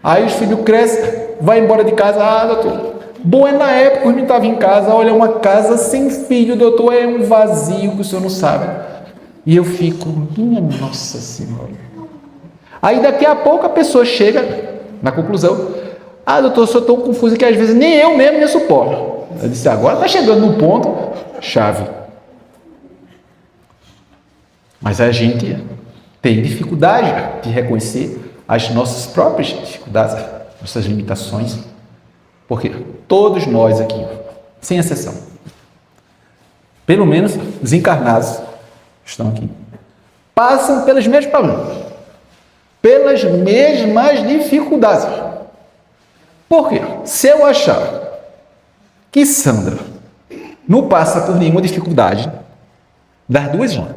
Aí os filhos crescem, vai embora de casa, doutor... Bom é na época, o menino estava em casa, olha, uma casa sem filho, doutor, é um vazio que o senhor não sabe. E eu fico, minha Nossa Senhora. Aí daqui a pouco a pessoa chega na conclusão, doutor, eu sou tão confuso que às vezes nem eu mesmo me suporto. Eu disse, agora está chegando no ponto chave. Mas a gente tem dificuldade de reconhecer as nossas próprias dificuldades, nossas limitações. Porque todos nós aqui, sem exceção, pelo menos desencarnados, estão aqui, passam pelos mesmos problemas, pelas mesmas dificuldades. Por quê? Se eu achar que Sandra não passa por nenhuma dificuldade, das duas uma.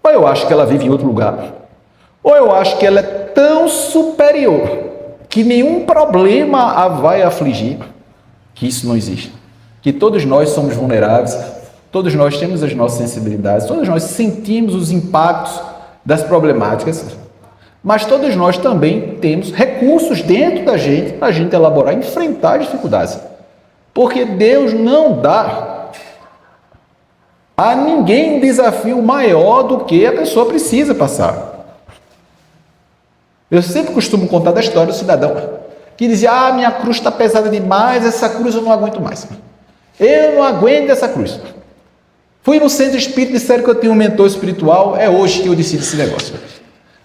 Ou eu acho que ela vive em outro lugar, ou eu acho que ela é tão superior que nenhum problema a vai afligir, que isso não existe. Que todos nós somos vulneráveis, todos nós temos as nossas sensibilidades, todos nós sentimos os impactos das problemáticas, mas todos nós também temos recursos dentro da gente para a gente elaborar e enfrentar as dificuldades. Porque Deus não dá a ninguém um desafio maior do que a pessoa precisa passar. Eu sempre costumo contar da história do cidadão que dizia, minha cruz está pesada demais, essa cruz eu não aguento mais. Eu não aguento essa cruz. Fui no centro espírita, disseram que eu tenho um mentor espiritual, é hoje que eu decido esse negócio.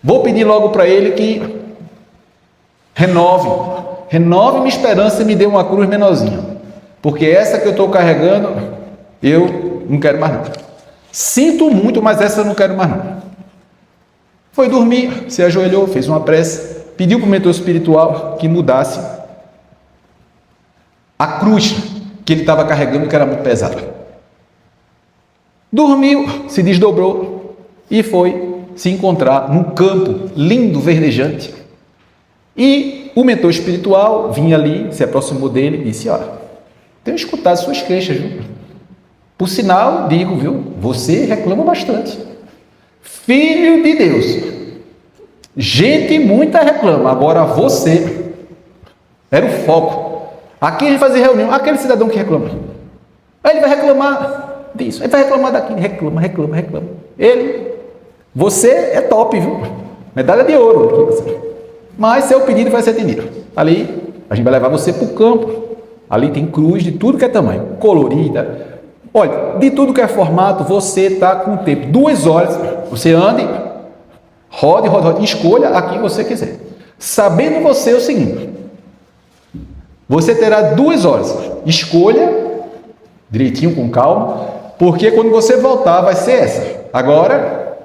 Vou pedir logo para ele que renove minha esperança e me dê uma cruz menorzinha. Porque essa que eu estou carregando, eu não quero mais não. Sinto muito, mas essa eu não quero mais não. Foi dormir, se ajoelhou, fez uma prece, pediu para o mentor espiritual que mudasse a cruz que ele estava carregando, que era muito pesada. Dormiu, se desdobrou e foi se encontrar num campo lindo, verdejante. E o mentor espiritual vinha ali, se aproximou dele e disse, tenho escutado suas queixas, viu? Por sinal, digo, viu, você reclama bastante. Filho de Deus, gente muita reclama, agora você era o foco. Aqui a gente fazia reunião, aquele cidadão que reclama, aí ele vai reclamar disso, ele vai reclamar daquilo, reclama. Você é top, viu? Medalha de ouro aqui, mas seu pedido vai ser atendido. Ali a gente vai levar você para o campo, ali tem cruz de tudo que é tamanho, colorida. Olha, de tudo que é formato, você está com o tempo, 2 horas, você ande, rode, escolha a quem você quiser. Sabendo você o seguinte, você terá 2 horas, escolha, direitinho, com calma, porque quando você voltar vai ser essa. Agora,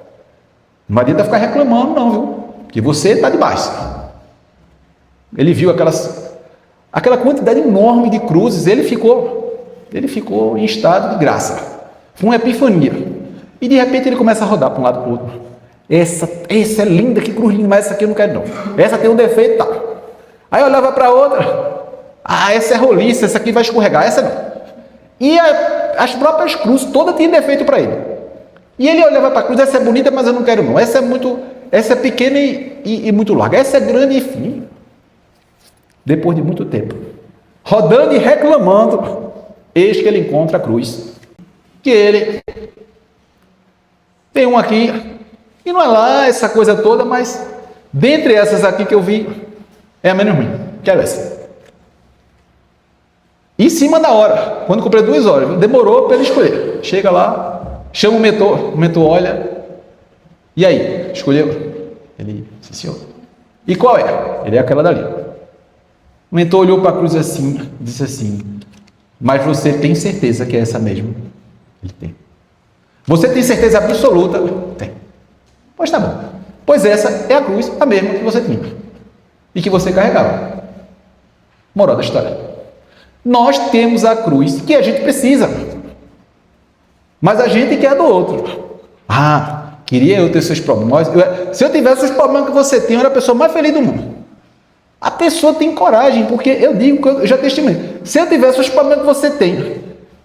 não adianta ficar reclamando não, viu? Que você está debaixo. Ele viu aquela quantidade enorme de cruzes, ele ficou Ele ficou em estado de graça. Foi uma epifania. E de repente ele começa a rodar para um lado para o outro. Essa é linda, que cruz linda, mas essa aqui eu não quero não. Essa tem um defeito e tal. Aí eu olhava para outra. Essa é roliça, essa aqui vai escorregar, essa não. E as próprias cruzes todas tinham defeito para ele. E ele olhava para a cruz, essa é bonita, mas eu não quero não. Essa é pequena e muito larga. Essa é grande e fina. Depois de muito tempo, rodando e reclamando, eis que ele encontra a cruz. Que ele tem uma aqui, e não é lá essa coisa toda, mas dentre essas aqui que eu vi, é a menos ruim. Quero essa. Em cima da hora, quando comprei 2 horas, demorou para ele escolher. Chega lá, chama o mentor olha, e aí, escolheu? Ele, sim senhor. E qual é? Ele é aquela dali. O mentor olhou para a cruz assim, disse assim, mas você tem certeza que é essa mesmo? Ele tem. Você tem certeza absoluta? Tem. Pois tá bom. Pois essa é a cruz, a mesma que você tinha. E que você carregava. Moral da história. Nós temos a cruz que a gente precisa. Mas a gente quer do outro. Queria eu ter seus problemas. Se eu tivesse os problemas que você tem, eu era a pessoa mais feliz do mundo. A pessoa tem coragem, porque eu digo que eu já testemunhei. Se eu tivesse os problemas que você tem,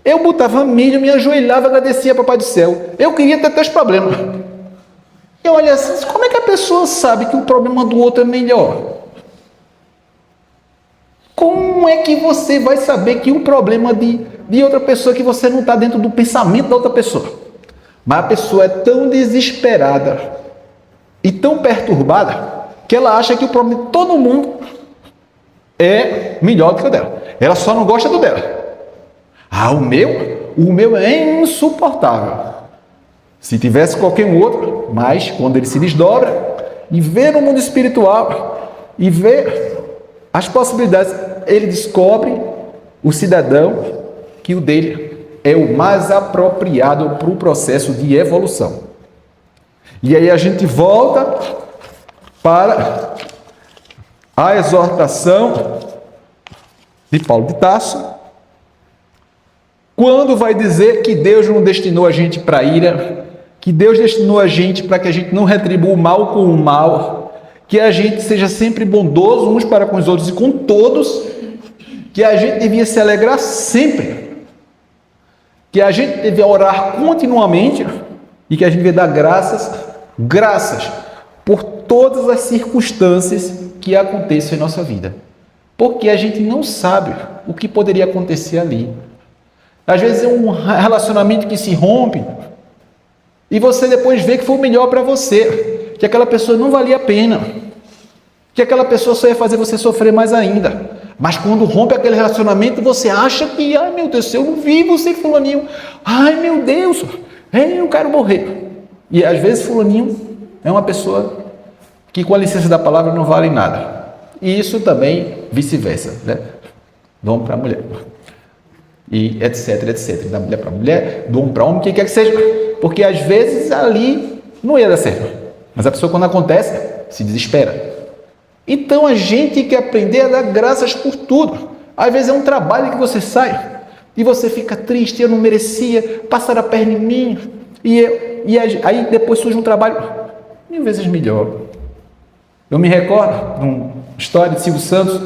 eu botava milho, me ajoelhava, agradecia ao Papai do Céu. Eu queria ter teus problemas. Eu olho assim, como é que a pessoa sabe que o problema do outro é melhor? Como é que você vai saber que o problema de outra pessoa, que você não está dentro do pensamento da outra pessoa? Mas a pessoa é tão desesperada e tão perturbada que ela acha que o problema de todo mundo é melhor do que o dela. Ela só não gosta do dela. O meu é insuportável. Se tivesse qualquer outro, mas quando ele se desdobra e vê no mundo espiritual e vê as possibilidades, ele descobre, o cidadão, que o dele é o mais apropriado para o processo de evolução. E aí a gente volta para a exortação de Paulo de Tarso, quando vai dizer que Deus não destinou a gente para a ira, que Deus destinou a gente para que a gente não retribua o mal com o mal, que a gente seja sempre bondoso uns para com os outros e com todos, que a gente devia se alegrar sempre, que a gente devia orar continuamente e que a gente devia dar graças por todas as circunstâncias que acontecem em nossa vida, porque a gente não sabe o que poderia acontecer ali. Às vezes é um relacionamento que se rompe e você depois vê que foi o melhor para você, que aquela pessoa não valia a pena, que aquela pessoa só ia fazer você sofrer mais ainda. Mas quando rompe aquele relacionamento, você acha que, meu Deus, eu não vivo sem fulaninho. Meu Deus, eu quero morrer. E às vezes fulaninho é uma pessoa que, com a licença da palavra, não vale nada. E isso também vice-versa, né? Do homem para a mulher. E etc, etc. Da mulher para a mulher, do homem para homem, quem quer que seja. Porque às vezes ali não ia dar certo. Mas a pessoa, quando acontece, se desespera. Então a gente tem que aprender a dar graças por tudo. Às vezes é um trabalho que você sai e você fica triste, eu não merecia, passaram a perna em mim. E aí depois surge um trabalho 1000 vezes melhor. Eu me recordo de uma história de Silvio Santos.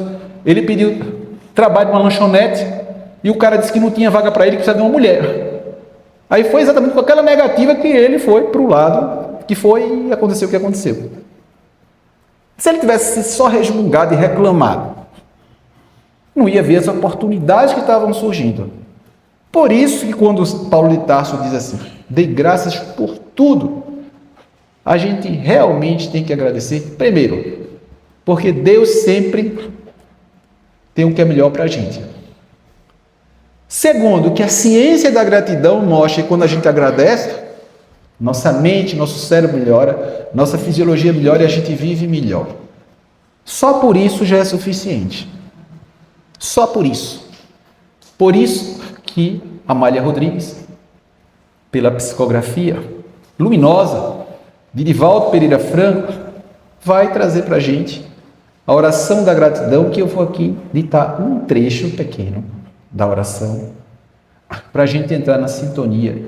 Ele pediu trabalho numa lanchonete e o cara disse que não tinha vaga para ele, que precisava de uma mulher. Aí foi exatamente com aquela negativa que ele foi para o lado que foi e aconteceu o que aconteceu. Se ele tivesse só resmungado e reclamado, não ia ver as oportunidades que estavam surgindo. Por isso que quando Paulo de Tarso diz assim, dê graças por tudo, a gente realmente tem que agradecer, primeiro, porque Deus sempre tem o que é melhor para a gente. Segundo, que a ciência da gratidão mostra que quando a gente agradece, nossa mente, nosso cérebro melhora, nossa fisiologia melhora e a gente vive melhor. Só por isso já é suficiente. Só por isso. Por isso que Amália Rodrigues, pela psicografia luminosa de Divaldo Pereira Franco, vai trazer para a gente a oração da gratidão, que eu vou aqui ditar um trecho pequeno da oração, para a gente entrar na sintonia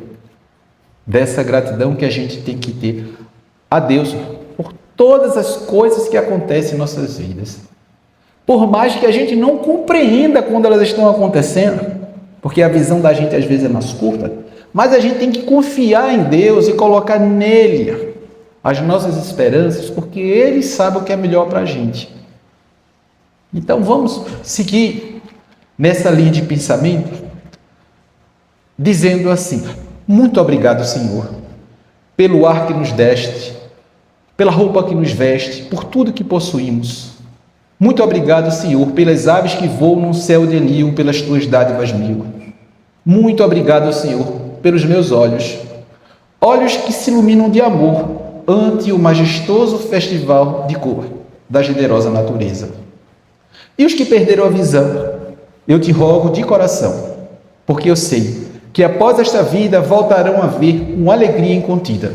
dessa gratidão que a gente tem que ter a Deus por todas as coisas que acontecem em nossas vidas. Por mais que a gente não compreenda quando elas estão acontecendo, porque a visão da gente às vezes é mais curta, mas a gente tem que confiar em Deus e colocar nele as nossas esperanças, porque Ele sabe o que é melhor para a gente. Então vamos seguir nessa linha de pensamento, dizendo assim: muito obrigado, Senhor, pelo ar que nos deste, pela roupa que nos veste, por tudo que possuímos. Muito obrigado, Senhor, pelas aves que voam no céu de Elio, pelas tuas dádivas mil. Muito obrigado, Senhor, pelos meus olhos, olhos que se iluminam de amor ante o majestoso festival de cor da generosa natureza. E os que perderam a visão, eu te rogo de coração, porque eu sei que após esta vida voltarão a ver com alegria incontida.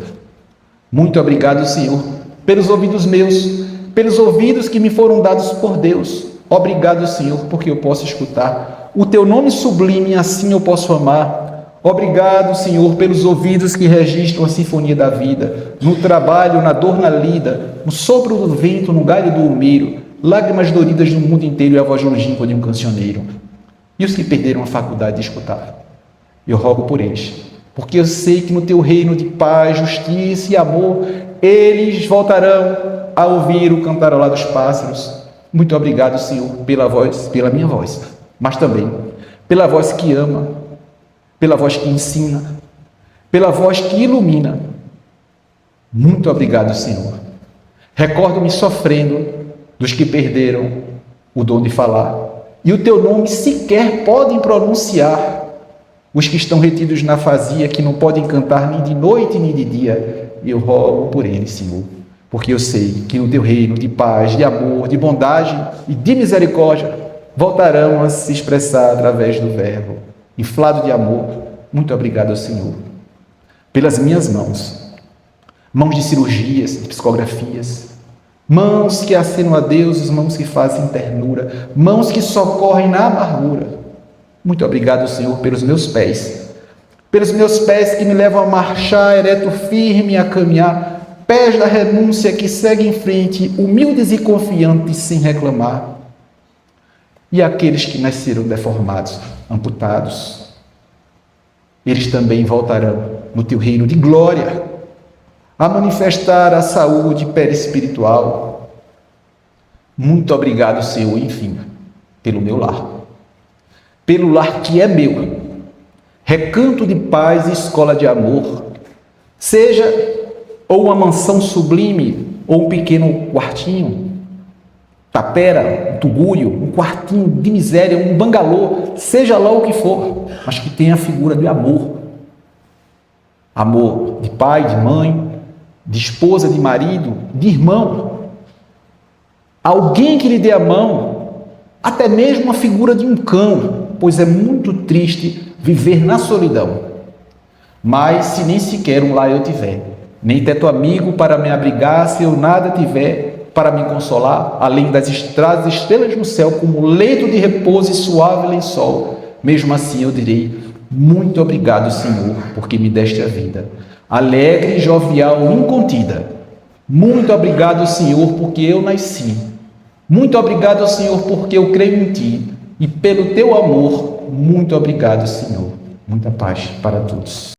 Muito obrigado, Senhor, pelos ouvidos meus, pelos ouvidos que me foram dados por Deus. Obrigado, Senhor, porque eu posso escutar o teu nome sublime, assim eu posso amar. Obrigado, Senhor, pelos ouvidos que registram a sinfonia da vida, no trabalho, na dor, na lida, no sopro do vento, no galho do umeiro, lágrimas doridas no mundo inteiro e a voz longínqua de um cancioneiro. E os que perderam a faculdade de escutar, eu rogo por eles, porque eu sei que no teu reino de paz, justiça e amor, eles voltarão a ouvir o cantarolar dos pássaros. Muito obrigado, Senhor, pela voz, pela minha voz, mas também pela voz que ama, pela voz que ensina, pela voz que ilumina. Muito obrigado, Senhor. Recordo-me sofrendo dos que perderam o dom de falar, e o teu nome sequer podem pronunciar. Os que estão retidos na fazia, que não podem cantar nem de noite nem de dia, eu rogo por eles, Senhor, porque eu sei que no teu reino de paz, de amor, de bondade e de misericórdia voltarão a se expressar através do verbo inflado de amor. Muito obrigado, Senhor, pelas minhas mãos, mãos de cirurgias, de psicografias, mãos que acenam a Deus, mãos que fazem ternura, mãos que socorrem na amargura. Muito obrigado, Senhor, pelos meus pés que me levam a marchar ereto firme, a caminhar, pés da renúncia que seguem em frente, humildes e confiantes, sem reclamar. E aqueles que nasceram deformados, amputados, eles também voltarão no teu reino de glória, a manifestar a saúde perispiritual. Muito obrigado, Senhor, enfim, pelo meu lar. Pelo lar que é meu, recanto de paz e escola de amor, seja ou uma mansão sublime, ou um pequeno quartinho, tapera, um tugúrio, um quartinho de miséria, um bangalô, seja lá o que for, mas que tenha a figura de amor. Amor de pai, de mãe, de esposa, de marido, de irmão. Alguém que lhe dê a mão, até mesmo a figura de um cão, pois é muito triste viver na solidão. Mas se nem sequer um lar eu tiver, nem teto amigo para me abrigar, se eu nada tiver para me consolar, além das estradas estrelas no céu, como leito de repouso e suave lençol, mesmo assim eu direi: muito obrigado, Senhor, porque me deste a vida, alegre, jovial, incontida. Muito obrigado, Senhor, porque eu nasci. Muito obrigado, Senhor, porque eu creio em Ti. E pelo Teu amor, muito obrigado, Senhor. Muita paz para todos.